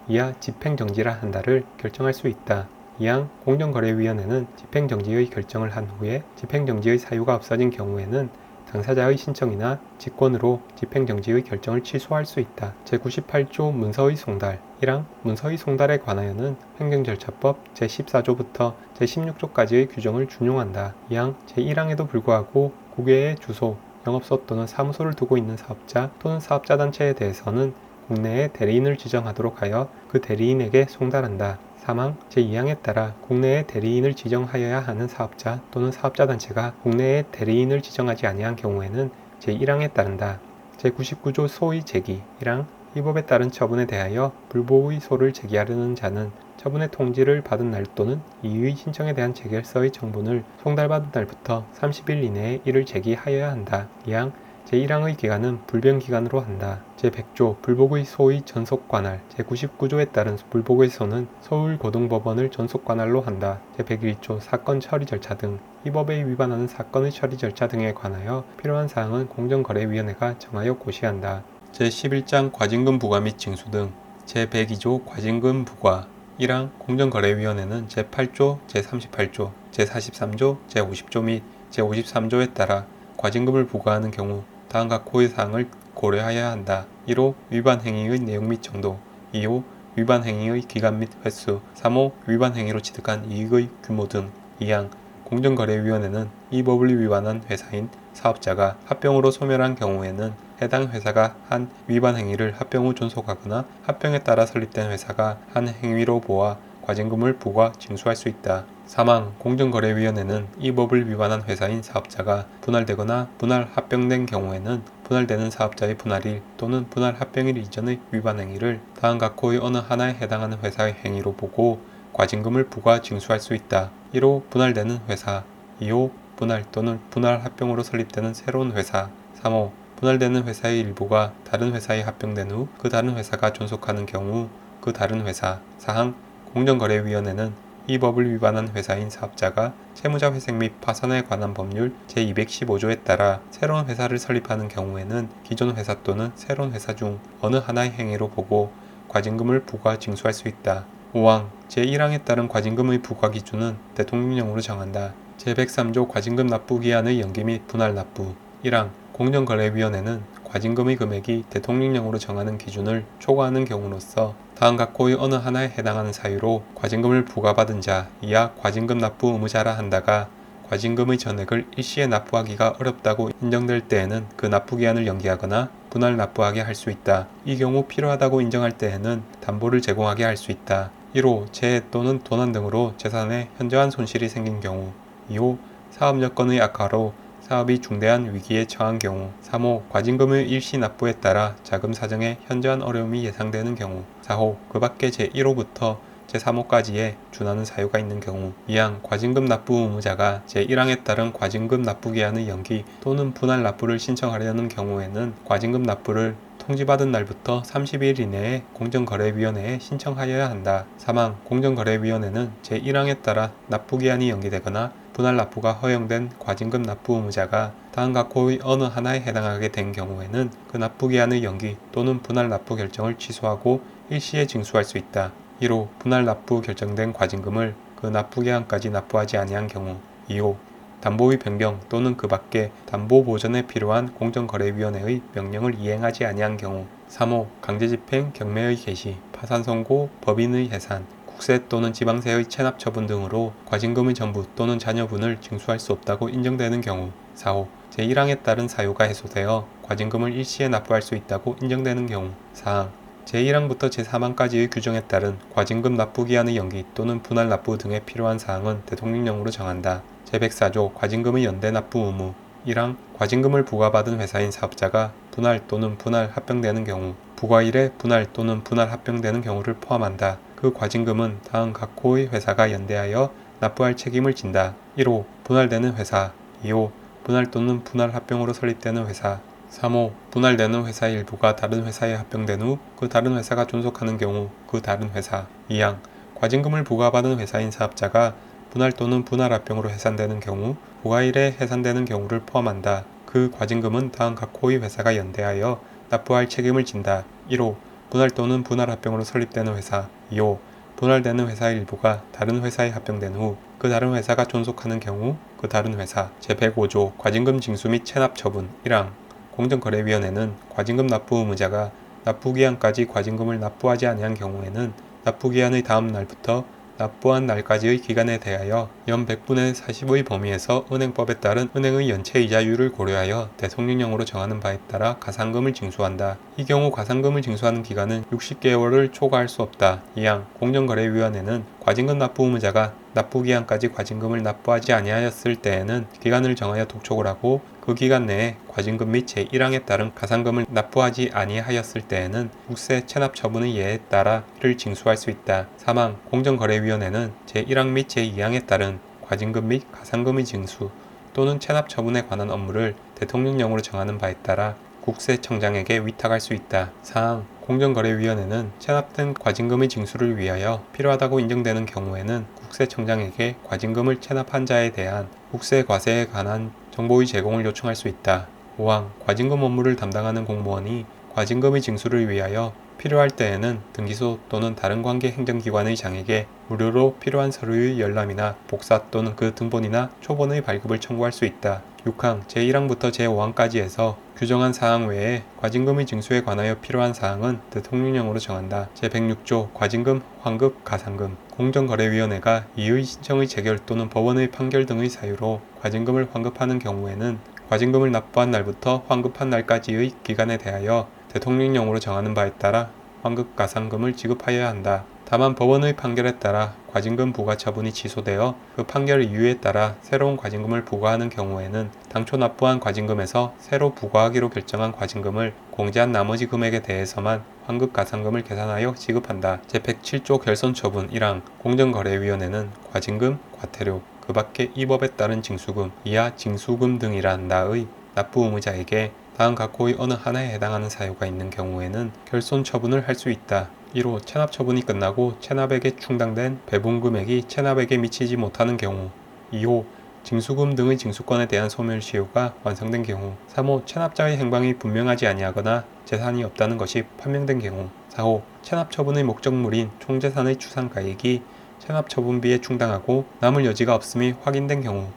이하 집행정지라 한다를 결정할 수 있다. 이항 공정거래위원회는 집행정지의 결정을 한 후에 집행정지의 사유가 없어진 경우에는 당사자의 신청이나 직권으로 집행정지의 결정을 취소할 수 있다. 제98조 문서의 송달 1항 문서의 송달에 관하여는 행정절차법 제14조부터 제16조까지의 규정을 준용한다. 2항 제1항에도 불구하고 국외에 주소, 영업소 또는 사무소를 두고 있는 사업자 또는 사업자단체에 대해서는 국내에 대리인을 지정하도록 하여 그 대리인에게 송달한다. 3항 제2항에 따라 국내에 대리인을 지정하여야 하는 사업자 또는 사업자단체가 국내에 대리인을 지정하지 아니한 경우에는 제1항에 따른다. 제99조 소의 제기 1항 이 법에 따른 처분에 대하여 불복의 소를 제기하려는 자는 처분의 통지를 받은 날 또는 이의 신청에 대한 재결서의 정본을 송달받은 날부터 30일 이내에 이를 제기하여야 한다. 2항 제1항의 기간은 불변기간으로 한다. 제100조 불복의 소의 전속관할 제99조에 따른 불복의 소는 서울고등법원을 전속관할로 한다. 제101조 사건 처리 절차 등 이 법에 위반하는 사건의 처리 절차 등에 관하여 필요한 사항은 공정거래위원회가 정하여 고시한다. 제11장 과징금 부과 및 징수 등 제102조 과징금 부과 1항 공정거래위원회는 제8조, 제38조, 제43조, 제50조 및 제53조에 따라 과징금을 부과하는 경우 다음 각호의 사항을 고려하여야 한다. 1호 위반 행위의 내용 및 정도 2호 위반 행위의 기간 및 횟수 3호 위반 행위로 취득한 이익의 규모 등 2항 공정거래위원회는 이 법을 위반한 회사인 사업자가 합병으로 소멸한 경우에는 해당 회사가 한 위반 행위를 합병 후 존속하거나 합병에 따라 설립된 회사가 한 행위로 보아 과징금을 부과 징수할 수 있다. 사망 공정거래위원회는 이 법을 위반한 회사인 사업자가 분할되거나 분할 합병된 경우에는 분할되는 사업자의 분할일 또는 분할 합병일 이전의 위반 행위를 다음 각호의 어느 하나에 해당하는 회사의 행위로 보고 과징금을 부과 징수할 수 있다. 1호 분할되는 회사 2호 분할 또는 분할 합병으로 설립되는 새로운 회사 3호 분할되는 회사의 일부가 다른 회사에 합병된 후 그 다른 회사가 존속하는 경우 그 다른 회사 4항 공정거래위원회는 이 법을 위반한 회사인 사업자가 채무자 회생 및 파산에 관한 법률 제215조에 따라 새로운 회사를 설립하는 경우에는 기존 회사 또는 새로운 회사 중 어느 하나의 행위로 보고 과징금을 부과 징수할 수 있다. 5항 제1항에 따른 과징금의 부과 기준은 대통령령으로 정한다. 제103조 과징금 납부 기한의 연기 및 분할 납부 1항 공정거래위원회는 과징금의 금액이 대통령령으로 정하는 기준을 초과하는 경우로서 다음 각호의 어느 하나에 해당하는 사유로 과징금을 부과받은 자 이하 과징금 납부 의무자라 한다가 과징금의 전액을 일시에 납부하기가 어렵다고 인정될 때에는 그 납부기한을 연기하거나 분할 납부하게 할 수 있다. 이 경우 필요하다고 인정할 때에는 담보를 제공하게 할 수 있다. 1호 재해 또는 도난 등으로 재산에 현저한 손실이 생긴 경우 2호 사업 여건의 악화로 사업이 중대한 위기에 처한 경우 3호 과징금의 일시 납부에 따라 자금 사정에 현저한 어려움이 예상되는 경우 4호 그 밖에 제1호부터 제3호까지에 준하는 사유가 있는 경우 2항 과징금 납부 의무자가 제1항에 따른 과징금 납부 기한의 연기 또는 분할 납부를 신청하려는 경우에는 과징금 납부를 통지받은 날부터 30일 이내에 공정거래위원회에 신청하여야 한다. 3항 공정거래위원회는 제1항에 따라 납부기한이 연기되거나 분할 납부가 허용된 과징금 납부 의무자가 다음 각호의 어느 하나에 해당하게 된 경우에는 그 납부기한의 연기 또는 분할 납부 결정을 취소하고 일시에 징수할 수 있다. 1호 분할 납부 결정된 과징금을 그 납부기한까지 납부하지 아니한 경우 2호 담보의 변경 또는 그 밖에 담보 보전에 필요한 공정거래위원회의 명령을 이행하지 아니한 경우 3호 강제집행 경매의 개시, 파산 선고, 법인의 해산, 국세 또는 지방세의 체납 처분 등으로 과징금의 전부 또는 잔여분을 징수할 수 없다고 인정되는 경우 4호 제1항에 따른 사유가 해소되어 과징금을 일시에 납부할 수 있다고 인정되는 경우 4항 제1항부터 제3항까지의 규정에 따른 과징금 납부기한의 연기 또는 분할 납부 등에 필요한 사항은 대통령령으로 정한다. 제104조 과징금의 연대 납부 의무 1항 과징금을 부과받은 회사인 사업자가 분할 또는 분할 합병되는 경우 부과일에 분할 또는 분할 합병되는 경우를 포함한다. 그 과징금은 다음 각호의 회사가 연대하여 납부할 책임을 진다. 1호 분할되는 회사 2호 분할 또는 분할 합병으로 설립되는 회사 3호 분할되는 회사의 일부가 다른 회사에 합병된 후 그 다른 회사가 존속하는 경우 그 다른 회사 2항 과징금을 부과받은 회사인 사업자가 분할 또는 분할 합병으로 해산되는 경우 부과일에 해산되는 경우를 포함한다. 그 과징금은 다음 각호의 회사가 연대하여 납부할 책임을 진다. 1호 분할 또는 분할 합병으로 설립되는 회사 2호 분할되는 회사의 일부가 다른 회사에 합병된 후 그 다른 회사가 존속하는 경우 그 다른 회사 제105조 과징금 징수 및 체납 처분 1항 공정거래위원회는 과징금 납부 의무자가 납부기한까지 과징금을 납부하지 아니한 경우에는 납부기한의 다음 날부터 납부한 날까지의 기간에 대하여 연 100분의 40의 범위에서 은행법에 따른 은행의 연체 이자율을 고려하여 대통령령으로 정하는 바에 따라 가산금을 징수한다. 이 경우 가산금을 징수하는 기간은 60개월을 초과할 수 없다. 2항 공정거래위원회는 과징금 납부 의무자가 납부기한까지 과징금을 납부하지 아니하였을 때에는 기간을 정하여 독촉을 하고 그 기간 내에 과징금 및 제1항에 따른 가산금을 납부하지 아니하였을 때에는 국세 체납 처분의 예에 따라 이를 징수할 수 있다. 3항 공정거래위원회는 제1항 및 제2항에 따른 과징금 및 가산금의 징수 또는 체납 처분에 관한 업무를 대통령령으로 정하는 바에 따라 국세청장에게 위탁할 수 있다. 4항 공정거래위원회는 체납된 과징금의 징수를 위하여 필요하다고 인정되는 경우에는 국세청장에게 과징금을 체납한 자에 대한 국세 과세에 관한 정보의 제공을 요청할 수 있다. 5항 과징금 업무를 담당하는 공무원이 과징금의 징수를 위하여 필요할 때에는 등기소 또는 다른 관계 행정기관의 장에게 무료로 필요한 서류의 열람이나 복사 또는 그 등본이나 초본의 발급을 청구할 수 있다. 6항 제1항부터 제5항까지에서 규정한 사항 외에 과징금의 징수에 관하여 필요한 사항은 대통령령으로 정한다. 제106조 과징금, 환급, 가산금 공정거래위원회가 이의 신청의 재결 또는 법원의 판결 등의 사유로 과징금을 환급하는 경우에는 과징금을 납부한 날부터 환급한 날까지의 기간에 대하여 대통령령으로 정하는 바에 따라 환급 가산금을 지급하여야 한다. 다만 법원의 판결에 따라 과징금 부과 처분이 취소되어 그 판결 이유에 따라 새로운 과징금을 부과하는 경우에는 당초 납부한 과징금에서 새로 부과하기로 결정한 과징금을 공제한 나머지 금액에 대해서만 환급 가산금을 계산하여 지급한다. 제107조 결손처분 1항 공정거래위원회는 과징금, 과태료, 그 밖에 이 법에 따른 징수금, 이하 징수금 등이란 나의 납부 의무자에게 다음 각호의 어느 하나에 해당하는 사유가 있는 경우에는 결손 처분을 할 수 있다. 1호 체납 처분이 끝나고 체납액에 충당된 배분 금액이 체납액에 미치지 못하는 경우. 2호 징수금 등의 징수권에 대한 소멸시효가 완성된 경우. 3호 체납자의 행방이 분명하지 아니하거나 재산이 없다는 것이 판명된 경우. 4호 체납 처분의 목적물인 총재산의 추상가액이 체납 처분비에 충당하고 남을 여지가 없음이 확인된 경우.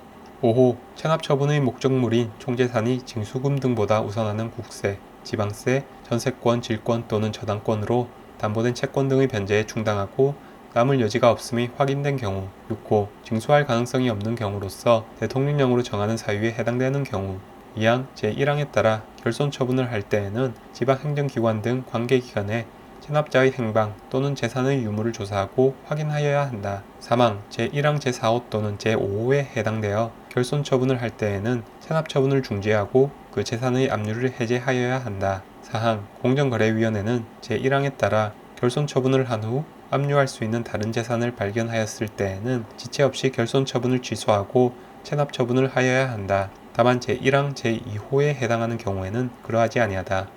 5호 체납 처분의 목적물인 총재산이 징수금 등보다 우선하는 국세, 지방세, 전세권, 질권 또는 저당권으로 담보된 채권 등의 변제에 충당하고 남을 여지가 없음이 확인된 경우. 6호 징수할 가능성이 없는 경우로서 대통령령으로 정하는 사유에 해당되는 경우. 이항 제1항에 따라 결손 처분을 할 때에는 지방행정기관 등 관계기관에 체납자의 행방 또는 재산의 유무를 조사하고 확인하여야 한다. 사망 제1항 제4호 또는 제5호에 해당되어 결손 처분을 할 때에는 체납 처분을 중지하고 그 재산의 압류를 해제하여야 한다. 사항 공정거래위원회는 제1항에 따라 결손 처분을 한 후 압류할 수 있는 다른 재산을 발견하였을 때에는 지체 없이 결손 처분을 취소하고 체납 처분을 하여야 한다. 다만 제1항 제2호에 해당하는 경우에는 그러하지 아니하다.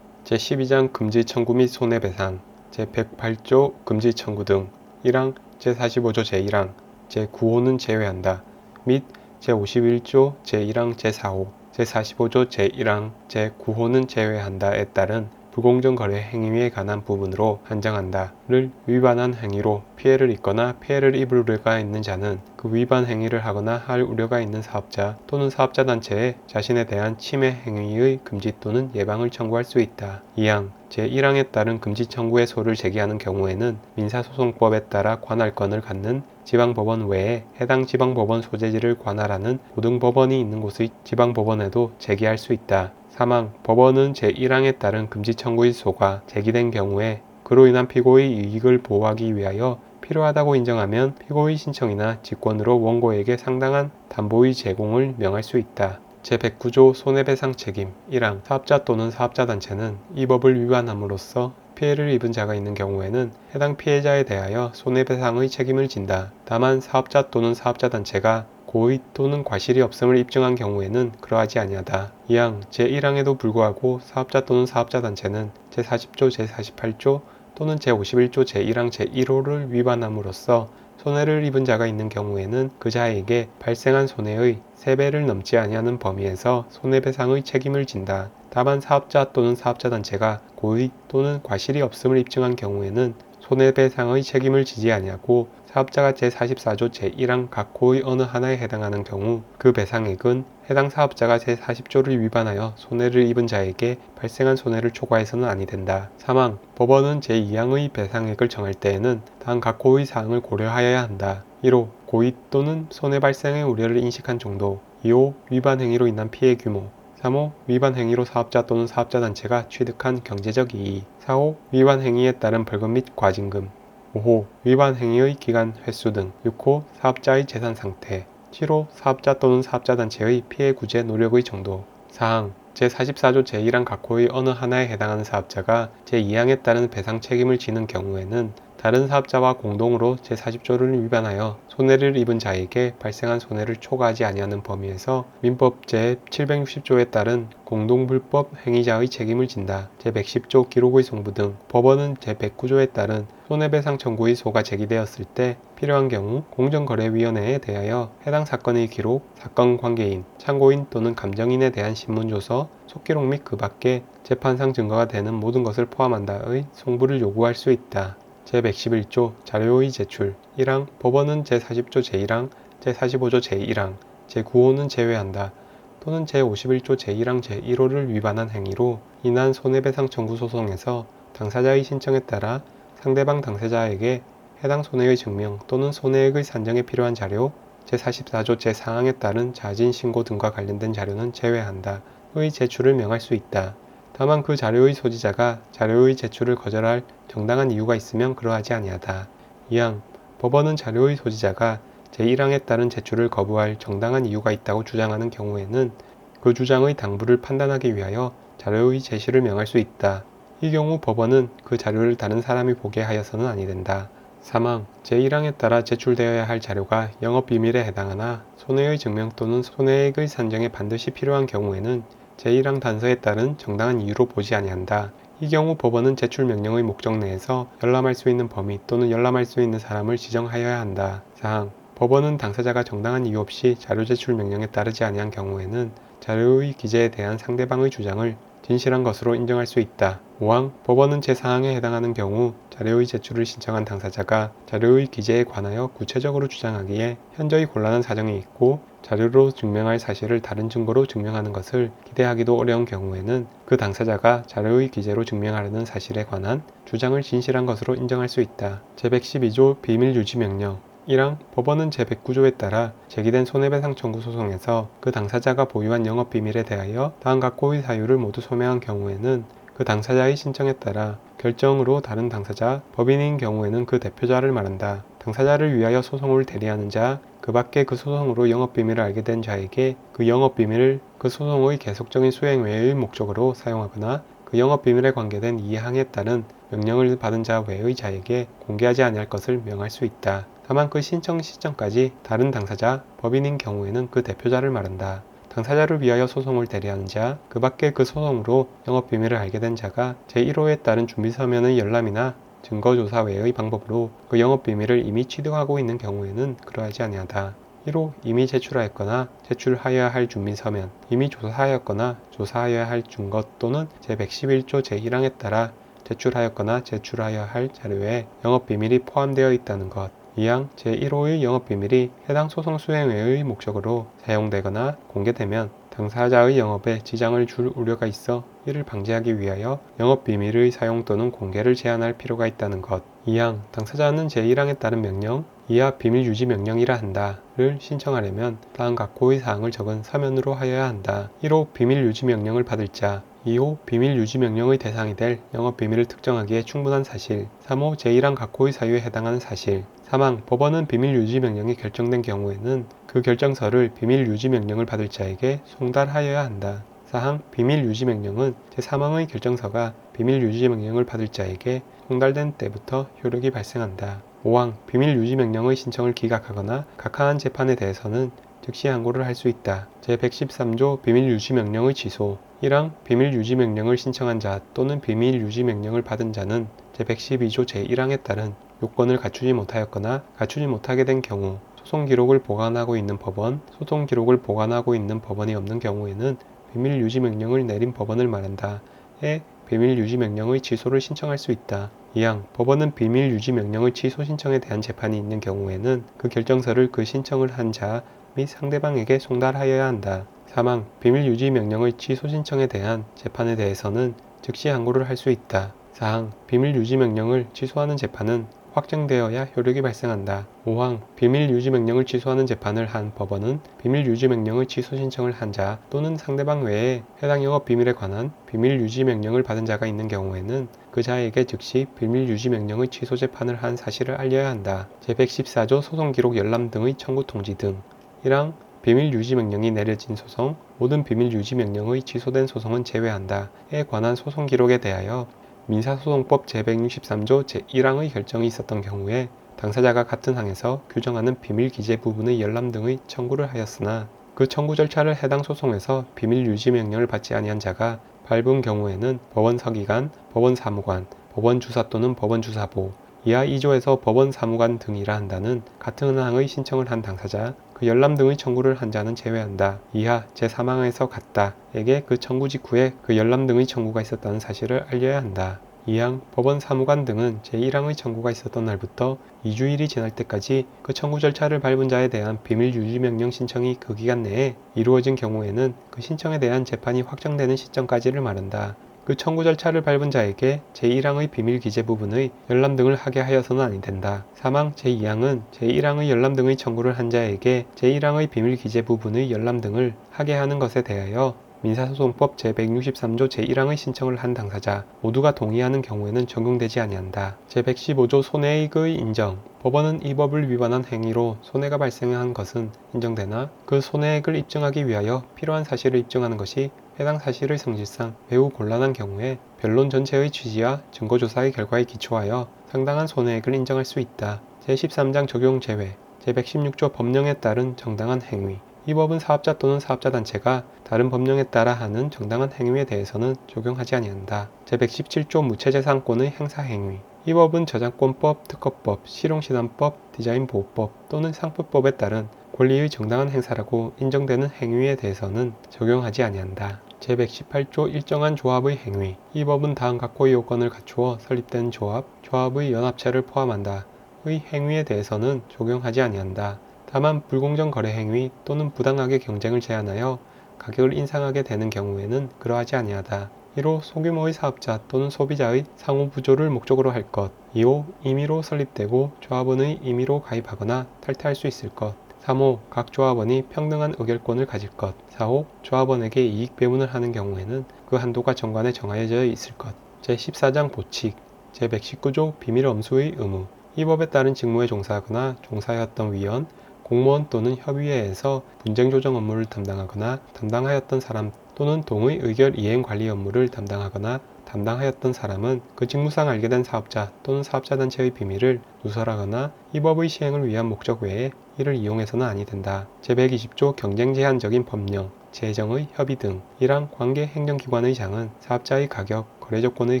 제12장 금지 청구 및 손해배상, 제108조 금지 청구 등 1항, 제45조 제1항, 제9호는 제외한다. 및 제51조 제1항 제4호, 제45조 제1항 제9호는 제외한다에 따른 불공정 거래 행위에 관한 부분으로 한정한다를 위반한 행위로 피해를 입거나 피해를 입을 우려가 있는 자는 그 위반 행위를 하거나 할 우려가 있는 사업자 또는 사업자 단체에 자신에 대한 침해 행위의 금지 또는 예방을 청구할 수 있다. 2항 제1항에 따른 금지 청구의 소를 제기하는 경우에는 민사소송법에 따라 관할권을 갖는 지방법원 외에 해당 지방법원 소재지를 관할하는 고등법원이 있는 곳의 지방법원에도 제기할 수 있다. 사망 법원은 제1항에 따른 금지 청구의 소가 제기된 경우에 그로 인한 피고의 이익을 보호하기 위하여 필요하다고 인정하면 피고의 신청이나 직권으로 원고에게 상당한 담보의 제공을 명할 수 있다. 제109조 손해배상 책임 1항 사업자 또는 사업자단체는 이 법을 위반함으로써 피해를 입은 자가 있는 경우에는 해당 피해자에 대하여 손해배상의 책임을 진다. 다만 사업자 또는 사업자단체가 고의 또는 과실이 없음을 입증한 경우에는 그러하지 아니하다. 2항 제1항에도 불구하고 사업자 또는 사업자단체는 제40조 제48조 또는 제51조 제1항 제1호를 위반함으로써 손해를 입은 자가 있는 경우에는 그 자에게 발생한 손해의 3배를 넘지 아니하는 범위에서 손해배상의 책임을 진다. 다만 사업자 또는 사업자단체가 고의 또는 과실이 없음을 입증한 경우에는 손해배상의 책임을 지지 아니하고 사업자가 제44조 제1항 각 호의 어느 하나에 해당하는 경우 그 배상액은 해당 사업자가 제40조를 위반하여 손해를 입은 자에게 발생한 손해를 초과해서는 아니 된다. 사망 법원은 제2항의 배상액을 정할 때에는 다음 각 호의 사항을 고려하여야 한다. 1호 고의 또는 손해 발생의 우려를 인식한 정도. 2호 위반 행위로 인한 피해 규모. 3호 위반 행위로 사업자 또는 사업자단체가 취득한 경제적 이익. 4호 위반 행위에 따른 벌금 및 과징금. 5호 위반 행위의 기간 횟수 등. 6호 사업자의 재산 상태. 7호 사업자 또는 사업자단체의 피해 구제 노력의 정도. 사항 제44조 제1항 각 호의 어느 하나에 해당하는 사업자가 제2항에 따른 배상 책임을 지는 경우에는 다른 사업자와 공동으로 제40조를 위반하여 손해를 입은 자에게 발생한 손해를 초과하지 아니하는 범위에서 민법 제760조에 따른 공동불법 행위자의 책임을 진다. 제110조 기록의 송부 등. 법원은 제109조에 따른 손해배상 청구의 소가 제기되었을 때 필요한 경우 공정거래위원회에 대하여 해당 사건의 기록, 사건 관계인, 참고인 또는 감정인에 대한 신문조서, 속기록 및 그 밖에 재판상 증거가 되는 모든 것을 포함한다의 송부를 요구할 수 있다. 제111조 자료의 제출 1항 법원은 제40조 제1항, 제45조 제1항, 제9호는 제외한다. 또는 제51조 제1항 제1호를 위반한 행위로 인한 손해배상 청구 소송에서 당사자의 신청에 따라 상대방 당사자에게 해당 손해의 증명 또는 손해액의 산정에 필요한 자료, 제44조 제4항에 따른 자진 신고 등과 관련된 자료는 제외한다. 의 제출을 명할 수 있다. 다만 그 자료의 소지자가 자료의 제출을 거절할 정당한 이유가 있으면 그러하지 아니하다. 2항 법원은 자료의 소지자가 제1항에 따른 제출을 거부할 정당한 이유가 있다고 주장하는 경우에는 그 주장의 당부를 판단하기 위하여 자료의 제시를 명할 수 있다. 이 경우 법원은 그 자료를 다른 사람이 보게 하여서는 아니 된다. 사망 제1항에 따라 제출되어야 할 자료가 영업비밀에 해당하나 손해의 증명 또는 손해액의 산정에 반드시 필요한 경우에는 제1항 단서에 따른 정당한 이유로 보지 아니한다. 이 경우 법원은 제출 명령의 목적 내에서 열람할 수 있는 범위 또는 열람할 수 있는 사람을 지정하여야 한다. 사항 법원은 당사자가 정당한 이유 없이 자료 제출 명령에 따르지 아니한 경우에는 자료의 기재에 대한 상대방의 주장을 진실한 것으로 인정할 수 있다. 5항 법원은 제사항에 해당하는 경우 자료의 제출을 신청한 당사자가 자료의 기재에 관하여 구체적으로 주장하기에 현저히 곤란한 사정이 있고 자료로 증명할 사실을 다른 증거로 증명하는 것을 기대하기도 어려운 경우에는 그 당사자가 자료의 기재로 증명하려는 사실에 관한 주장을 진실한 것으로 인정할 수 있다. 제112조 비밀유지명령 1항 법원은 제109조에 따라 제기된 손해배상 청구 소송에서 그 당사자가 보유한 영업비밀에 대하여 다음 각고의 사유를 모두 소명한 경우에는 그 당사자의 신청에 따라 결정으로 다른 당사자, 법인인 경우에는 그 대표자를 말한다. 당사자를 위하여 소송을 대리하는 자, 그 밖에 그 소송으로 영업비밀을 알게 된 자에게 그 영업비밀을 그 소송의 계속적인 수행 외의 목적으로 사용하거나 그 영업비밀에 관계된 이 항에 따른 명령을 받은 자 외의 자에게 공개하지 아니할 것을 명할 수 있다. 다만 그 신청 시점까지 다른 당사자, 법인인 경우에는 그 대표자를 말한다. 당사자를 위하여 소송을 대리하는 자, 그 밖에 그 소송으로 영업비밀을 알게 된 자가 제1호에 따른 준비서면의 열람이나 증거조사 외의 방법으로 그 영업비밀을 이미 취득하고 있는 경우에는 그러하지 아니하다. 1호 이미 제출하였거나 제출하여야 할 준비서면, 이미 조사하였거나 조사하여야 할 증거 또는 제111조 제1항에 따라 제출하였거나 제출하여야 할 자료에 영업비밀이 포함되어 있다는 것. 2항 제1호의 영업비밀이 해당 소송 수행 외의 목적으로 사용되거나 공개되면 당사자의 영업에 지장을 줄 우려가 있어 이를 방지하기 위하여 영업비밀의 사용 또는 공개를 제한할 필요가 있다는 것. 2항 당사자는 제1항에 따른 명령, 이하 비밀유지명령이라 한다를 신청하려면 다음 각고의 사항을 적은 서면으로 하여야 한다. 1호 비밀유지명령을 받을 자, 2호 비밀유지명령의 대상이 될 영업비밀을 특정하기에 충분한 사실, 3호 제1항 각호의 사유에 해당하는 사실. 3항 법원은 비밀유지명령이 결정된 경우에는 그 결정서를 비밀유지명령을 받을 자에게 송달하여야 한다. 4항 비밀유지명령은 제3항의 결정서가 비밀유지명령을 받을 자에게 송달된 때부터 효력이 발생한다. 5항 비밀유지명령의 신청을 기각하거나 각하한 재판에 대해서는 즉시 항고를 할 수 있다. 제113조 비밀유지명령의 취소 1항 비밀유지명령을 신청한 자 또는 비밀유지명령을 받은 자는 제112조 제1항에 따른 요건을 갖추지 못하였거나 갖추지 못하게 된 경우 소송기록을 보관하고 있는 법원, 소송기록을 보관하고 있는 법원이 없는 경우에는 비밀유지명령을 내린 법원을 말한다. 에 비밀유지명령의 취소를 신청할 수 있다. 2항 법원은 비밀유지명령의 취소 신청에 대한 재판이 있는 경우에는 그 결정서를 그 신청을 한 자 및 상대방에게 송달하여야 한다. 3항 비밀유지명령의 취소 신청에 대한 재판에 대해서는 즉시 항고를 할 수 있다. 4항 비밀유지명령을 취소하는 재판은 확정되어야 효력이 발생한다. 5항 비밀유지명령을 취소하는 재판을 한 법원은 비밀유지명령의 취소 신청을 한 자 또는 상대방 외에 해당 영업비밀에 관한 비밀유지명령을 받은 자가 있는 경우에는 그 자에게 즉시 비밀유지명령의 취소 재판을 한 사실을 알려야 한다. 제114조 소송기록 열람 등의 청구 통지 등 1항 비밀유지명령이 내려진 소송, 모든 비밀유지명령의 취소된 소송은 제외한다. 에 관한 소송기록에 대하여 민사소송법 제163조 제1항의 결정이 있었던 경우에 당사자가 같은 항에서 규정하는 비밀기재 부분의 열람 등의 청구를 하였으나 그 청구 절차를 해당 소송에서 비밀유지명령을 받지 아니한 자가 밟은 경우에는 법원서기관, 법원사무관, 법원주사 또는 법원주사보, 이하 2조에서 법원사무관 등이라 한다는 같은 항의 신청을 한 당사자, 그 열람 등의 청구를 한 자는 제외한다. 이하 제3항에서 같다에게 그 청구 직후에 그 열람 등의 청구가 있었다는 사실을 알려야 한다. 2항 법원사무관 등은 제1항의 청구가 있었던 날부터 2주일이 지날 때까지 그 청구 절차를 밟은 자에 대한 비밀유지명령 신청이 그 기간 내에 이루어진 경우에는 그 신청에 대한 재판이 확정되는 시점까지를 말한다. 그 청구 절차를 밟은 자에게 제1항의 비밀기재 부분의 열람 등을 하게 하여서는 아니 된다. 사망 제2항은 제1항의 열람 등의 청구를 한 자에게 제1항의 비밀기재 부분의 열람 등을 하게 하는 것에 대하여 민사소송법 제163조 제1항의 신청을 한 당사자 모두가 동의하는 경우에는 적용되지 아니한다. 제115조 손해액의 인정 법원은 이 법을 위반한 행위로 손해가 발생한 것은 인정되나 그 손해액을 입증하기 위하여 필요한 사실을 입증하는 것이 해당 사실의 성질상 매우 곤란한 경우에 변론 전체의 취지와 증거조사의 결과에 기초하여 상당한 손해액을 인정할 수 있다. 제13장 적용 제외 제116조 법령에 따른 정당한 행위 이 법은 사업자 또는 사업자단체가 다른 법령에 따라 하는 정당한 행위에 대해서는 적용하지 아니한다. 제117조 무체재산권의 행사행위. 이 법은 저작권법, 특허법, 실용신안법, 디자인보호법 또는 상표법에 따른 권리의 정당한 행사라고 인정되는 행위에 대해서는 적용하지 아니한다. 제118조 일정한 조합의 행위. 이 법은 다음 각호의 요건을 갖추어 설립된 조합, 조합의 연합체를 포함한다. 의 행위에 대해서는 적용하지 아니한다. 다만 불공정 거래 행위 또는 부당하게 경쟁을 제한하여 가격을 인상하게 되는 경우에는 그러하지 아니하다. 1호 소규모의 사업자 또는 소비자의 상호 부조를 목적으로 할 것. 2호 임의로 설립되고 조합원의 임의로 가입하거나 탈퇴할 수 있을 것. 3호 각 조합원이 평등한 의결권을 가질 것. 4호 조합원에게 이익 배분을 하는 경우에는 그 한도가 정관에 정하여져 있을 것. 제14장 보칙. 제119조 비밀 엄수의 의무. 이 법에 따른 직무에 종사하거나 종사하였던 위원, 공무원 또는 협의회에서 분쟁 조정 업무를 담당하거나 담당하였던 사람 또는 동의 의결 이행 관리 업무를 담당하거나 담당하였던 사람은 그 직무상 알게 된 사업자 또는 사업자단체의 비밀을 누설하거나 이 법의 시행을 위한 목적 외에 이를 이용해서는 아니 된다. 제120조 경쟁 제한적인 법령, 재정의 협의 등. 이랑 관계 행정기관의 장은 사업자의 가격, 거래 조건의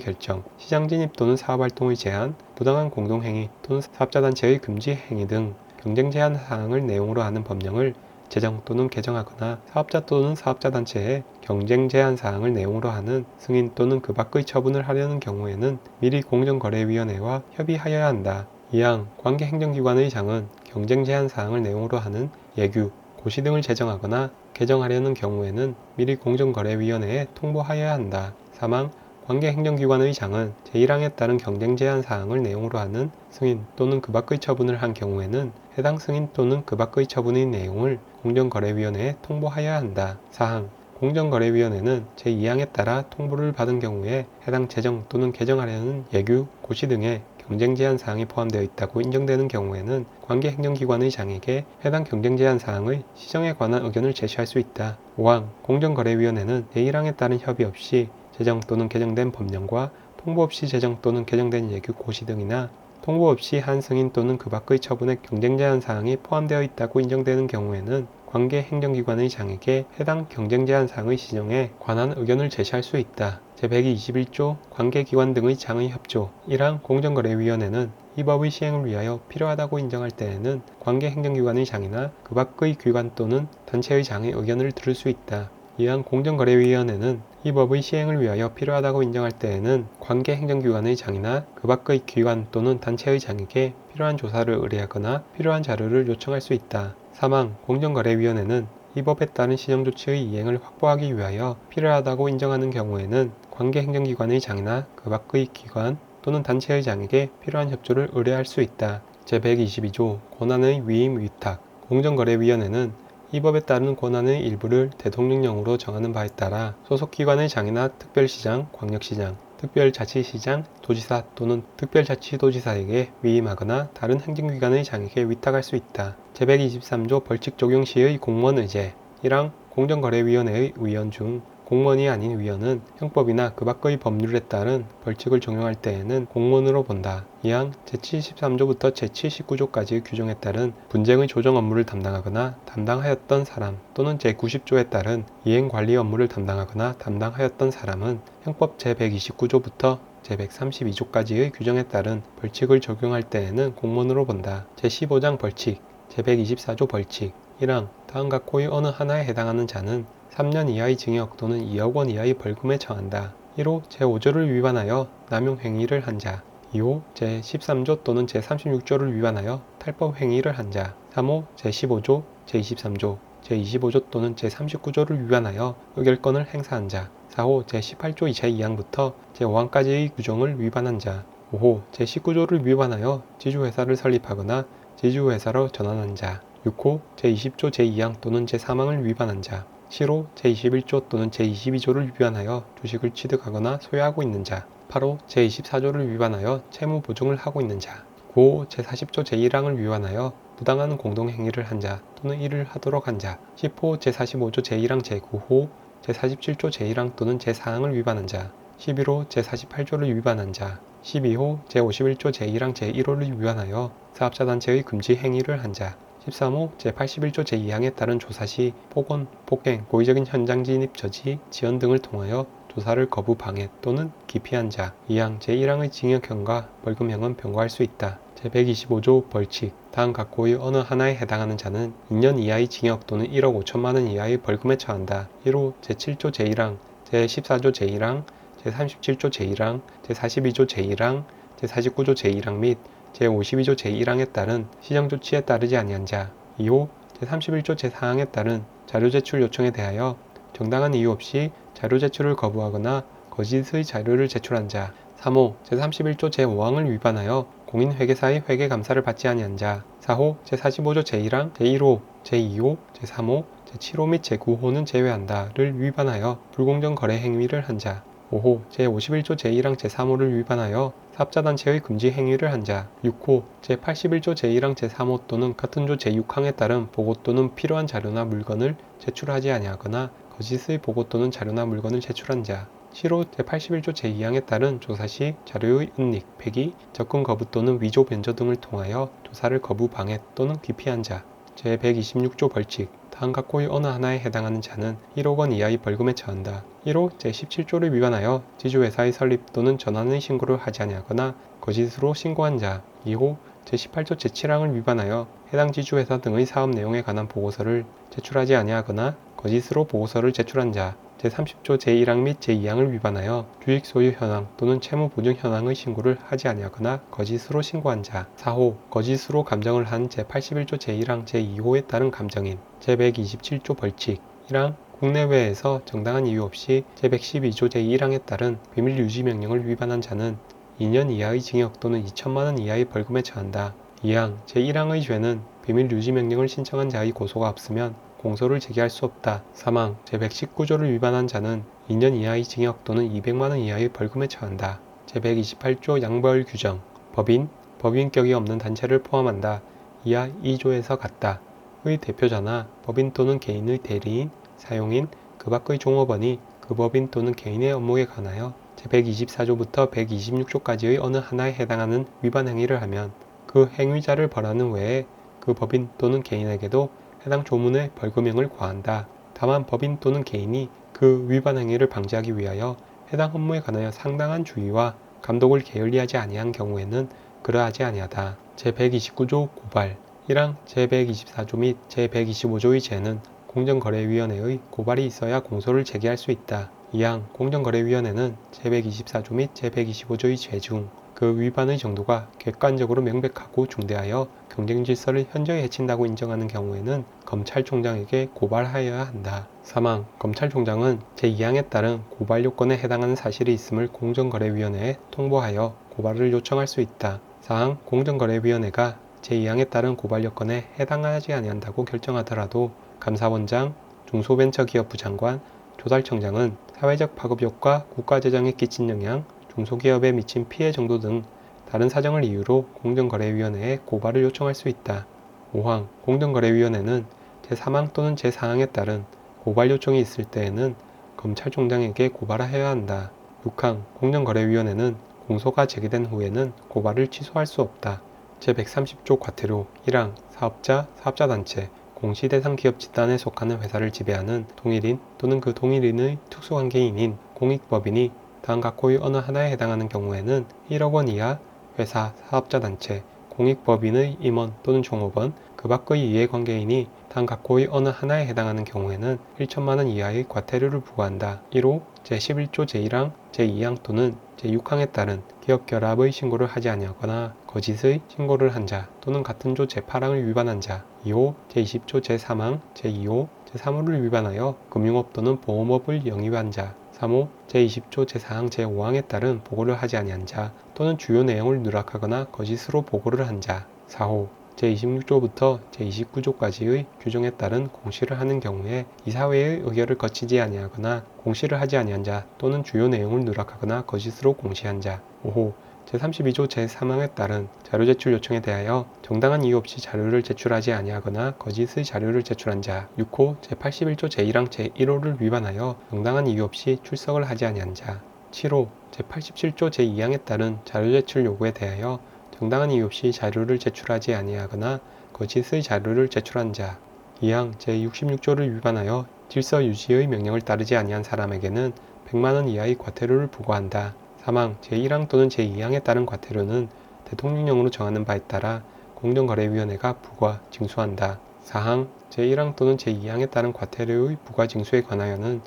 결정, 시장 진입 또는 사업활동의 제한, 부당한 공동행위 또는 사업자단체의 금지 행위 등 경쟁 제한 사항을 내용으로 하는 법령을 제정 또는 개정하거나 사업자 또는 사업자단체에 경쟁 제한 사항을 내용으로 하는 승인 또는 그 밖의 처분을 하려는 경우에는 미리 공정거래위원회와 협의하여야 한다. 이항 관계행정기관의 장은 경쟁 제한 사항을 내용으로 하는 예규, 고시 등을 제정하거나 개정하려는 경우에는 미리 공정거래위원회에 통보하여야 한다. 사망 관계행정기관의 장은 제1항에 따른 경쟁 제한 사항을 내용으로 하는 승인 또는 그 밖의 처분을 한 경우에는 해당 승인 또는 그 밖의 처분의 내용을 공정거래위원회에 통보하여야 한다. 사항 공정거래위원회는 제2항에 따라 통보를 받은 경우에 해당 제정 또는 개정하려는 예규, 고시 등의 경쟁 제한 사항이 포함되어 있다고 인정되는 경우에는 관계행정기관의 장에게 해당 경쟁 제한 사항의 시정에 관한 의견을 제시할 수 있다. 5항 공정거래위원회는 제1항에 따른 협의 없이 제정 또는 개정된 법령과 통보 없이 제정 또는 개정된 예규, 고시 등이나 통보 없이 한 승인 또는 그 밖의 처분에 경쟁 제한 사항이 포함되어 있다고 인정되는 경우에는 관계 행정기관의 장에게 해당 경쟁 제한 사항의 시정에 관한 의견을 제시할 수 있다. 제121조 관계기관 등의 장의 협조. 1항 공정거래위원회는 이 법의 시행을 위하여 필요하다고 인정할 때에는 관계행정기관의 장이나 그 밖의 기관 또는 단체의 장의 의견을 들을 수 있다. 2항 공정거래위원회는 이 법의 시행을 위하여 필요하다고 인정할 때에는 관계행정기관의 장이나 그 밖의 기관 또는 단체의 장에게 필요한 조사를 의뢰하거나 필요한 자료를 요청할 수 있다. 3항 공정거래위원회는 이 법에 따른 시정조치의 이행을 확보하기 위하여 필요하다고 인정하는 경우에는 관계행정기관의 장이나 그 밖의 기관 또는 단체의 장에게 필요한 협조를 의뢰할 수 있다. 제122조 권한의 위임 위탁. 공정거래위원회는 이 법에 따른 권한의 일부를 대통령령으로 정하는 바에 따라 소속기관의 장이나 특별시장, 광역시장, 특별자치시장, 도지사 또는 특별자치도지사에게 위임하거나 다른 행정기관의 장에게 위탁할 수 있다. 제123조 벌칙 적용 시의 공무원 의제. 1항 공정거래위원회의 위원 중 공무원이 아닌 위원은 형법이나 그 밖의 법률에 따른 벌칙을 적용할 때에는 공무원으로 본다. 2항 제73조부터 제79조까지의 규정에 따른 분쟁의 조정 업무를 담당하거나 담당하였던 사람 또는 제90조에 따른 이행관리 업무를 담당하거나 담당하였던 사람은 형법 제129조부터 제132조까지의 규정에 따른 벌칙을 적용할 때에는 공무원으로 본다. 제15장 벌칙, 제124조 벌칙. 1항 다음 각호의 어느 하나에 해당하는 자는 3년 이하의 징역 또는 2억 원 이하의 벌금에 처한다. 1호 제5조를 위반하여 남용행위를 한 자. 2호 제13조 또는 제36조를 위반하여 탈법행위를 한 자. 3호 제15조, 제23조, 제25조 또는 제39조를 위반하여 의결권을 행사한 자. 4호 제18조 제2항부터 제5항까지의 규정을 위반한 자. 5호 제19조를 위반하여 지주회사를 설립하거나 지주회사로 전환한 자. 6호 제20조 제2항 또는 제3항을 위반한 자. 7호 제21조 또는 제22조를 위반하여 주식을 취득하거나 소유하고 있는 자. 8호 제24조를 위반하여 채무 보증을 하고 있는 자. 9호 제40조 제1항을 위반하여 부당한 공동행위를 한 자 또는 이를 하도록 한 자. 10호 제45조 제1항 제9호 제47조 제1항 또는 제4항을 위반한 자. 11호 제48조를 위반한 자. 12호 제51조 제1항 제1호를 위반하여 사업자단체의 금지 행위를 한 자. 13호 제81조 제2항에 따른 조사 시 폭언, 폭행, 고의적인 현장 진입 저지, 지연 등을 통하여 조사를 거부 방해 또는 기피한 자 2항 제1항의 징역형과 벌금형은 병과할 수 있다. 제125조 벌칙 다음 각호의 어느 하나에 해당하는 자는 2년 이하의 징역 또는 1억 5천만 원 이하의 벌금에 처한다. 1호 제7조 제1항, 제14조 제1항, 제37조 제1항, 제42조 제1항, 제49조 제1항 및 제52조 제1항에 따른 시정조치에 따르지 아니한 자 2호 제31조 제4항에 따른 자료 제출 요청에 대하여 정당한 이유 없이 자료 제출을 거부하거나 거짓의 자료를 제출한 자 3호 제31조 제5항을 위반하여 공인회계사의 회계감사를 받지 아니한 자 4호 제45조 제1항, 제1호, 제2호, 제3호, 제7호 및 제9호는 제외한다를 위반하여 불공정 거래 행위를 한 자 5호 제51조 제1항 제3호를 위반하여 사업자단체의 금지 행위를 한 자 6호 제81조 제1항 제3호 또는 같은 조 제6항에 따른 보고 또는 필요한 자료나 물건을 제출하지 아니하거나 거짓의 보고 또는 자료나 물건을 제출한 자 7호 제81조 제2항에 따른 조사 시 자료의 은닉, 폐기, 접근 거부 또는 위조 변조 등을 통하여 조사를 거부 방해 또는 기피한 자 제126조 벌칙 다음 각호의 어느 하나에 해당하는 자는 1억 원 이하의 벌금에 처한다. 1호 제17조를 위반하여 지주회사의 설립 또는 전환의 신고를 하지 아니하거나 거짓으로 신고한 자 2호 제18조 제7항을 위반하여 해당 지주회사 등의 사업 내용에 관한 보고서를 제출하지 아니하거나 거짓으로 보고서를 제출한 자 제30조 제1항 및 제2항을 위반하여 주식 소유 현황 또는 채무 보증 현황의 신고를 하지 아니하거나 거짓으로 신고한 자 4호 거짓으로 감정을 한 제81조 제1항 제2호에 따른 감정인 제127조 벌칙 1항 국내외에서 정당한 이유 없이 제112조 제1항에 따른 비밀 유지 명령을 위반한 자는 2년 이하의 징역 또는 2천만 원 이하의 벌금에 처한다. 2항 제1항의 죄는 비밀 유지 명령을 신청한 자의 고소가 없으면 공소를 제기할 수 없다. 3항 제119조를 위반한 자는 2년 이하의 징역 또는 200만 원 이하의 벌금에 처한다. 제128조 양벌 규정 법인, 법인격이 없는 단체를 포함한다. 이하 2조에서 같다. 의 대표자나 법인 또는 개인의 대리인, 사용인, 그 밖의 종업원이 그 법인 또는 개인의 업무에 관하여 제124조부터 126조까지의 어느 하나에 해당하는 위반 행위를 하면 그 행위자를 벌하는 외에 그 법인 또는 개인에게도 해당 조문의 벌금형을 과한다. 다만 법인 또는 개인이 그 위반 행위를 방지하기 위하여 해당 업무에 관하여 상당한 주의와 감독을 게을리하지 아니한 경우에는 그러하지 아니하다. 제129조 고발 1항 제124조 및 제125조의 죄는 공정거래위원회의 고발이 있어야 공소를 제기할 수 있다. 2항 공정거래위원회는 제124조 및 제125조의 죄 중 그 위반의 정도가 객관적으로 명백하고 중대하여 경쟁질서를 현저히 해친다고 인정하는 경우에는 검찰총장에게 고발하여야 한다. 3항 검찰총장은 제2항에 따른 고발 요건에 해당하는 사실이 있음을 공정거래위원회에 통보하여 고발을 요청할 수 있다. 4항 공정거래위원회가 제2항에 따른 고발 요건에 해당하지 아니한다고 결정하더라도 감사원장, 중소벤처기업부 장관, 조달청장은 사회적 파급 효과, 국가재정에 끼친 영향, 중소기업에 미친 피해 정도 등 다른 사정을 이유로 공정거래위원회에 고발을 요청할 수 있다. 5항 공정거래위원회는 제3항 또는 제4항에 따른 고발 요청이 있을 때에는 검찰총장에게 고발하여야 한다. 6항 공정거래위원회는 공소가 제기된 후에는 고발을 취소할 수 없다. 제130조 과태료 1항 사업자, 사업자단체, 공시대상 기업 집단에 속하는 회사를 지배하는 동일인 또는 그 동일인의 특수관계인인 공익법인이 다음 각호의 어느 하나에 해당하는 경우에는 1억 원 이하 회사, 사업자단체, 공익법인의 임원 또는 종업원, 그 밖의 이해관계인이 다음 각호의 어느 하나에 해당하는 경우에는 1천만 원 이하의 과태료를 부과한다. 1호 제11조 제1항, 제2항 또는 제6항에 따른 기업 결합의 신고를 하지 아니하거나 거짓의 신고를 한 자 또는 같은 조 제8항을 위반한 자 2호 제20조 제3항, 제2호, 제3호를 위반하여 금융업 또는 보험업을 영위한 자 3호 제20조 제4항 제5항에 따른 보고를 하지 아니한 자 또는 주요 내용을 누락하거나 거짓으로 보고를 한 자 4호 제26조부터 제29조까지의 규정에 따른 공시를 하는 경우에 이사회의 의결을 거치지 아니하거나 공시를 하지 아니한 자 또는 주요 내용을 누락하거나 거짓으로 공시한 자 5호 제32조 제3항에 따른 자료 제출 요청에 대하여 정당한 이유 없이 자료를 제출하지 아니하거나 거짓의 자료를 제출한 자 6호 제81조 제1항 제1호를 위반하여 정당한 이유 없이 출석을 하지 아니한 자 7호 제87조 제2항에 따른 자료 제출 요구에 대하여 정당한 이유 없이 자료를 제출하지 아니하거나 거짓의 자료를 제출한 자. 2항 제66조를 위반하여 질서 유지의 명령을 따르지 아니한 사람에게는 100만원 이하의 과태료를 부과한다. 3항 제1항 또는 제2항에 따른 과태료는 대통령령으로 정하는 바에 따라 공정거래위원회가 부과, 징수한다. 4항 제1항 또는 제2항에 따른 과태료의 부과 징수에 관하여는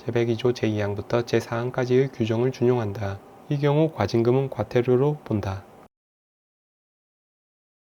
제102조 제2항부터 제4항까지의 규정을 준용한다. 이 경우 과징금은 과태료로 본다.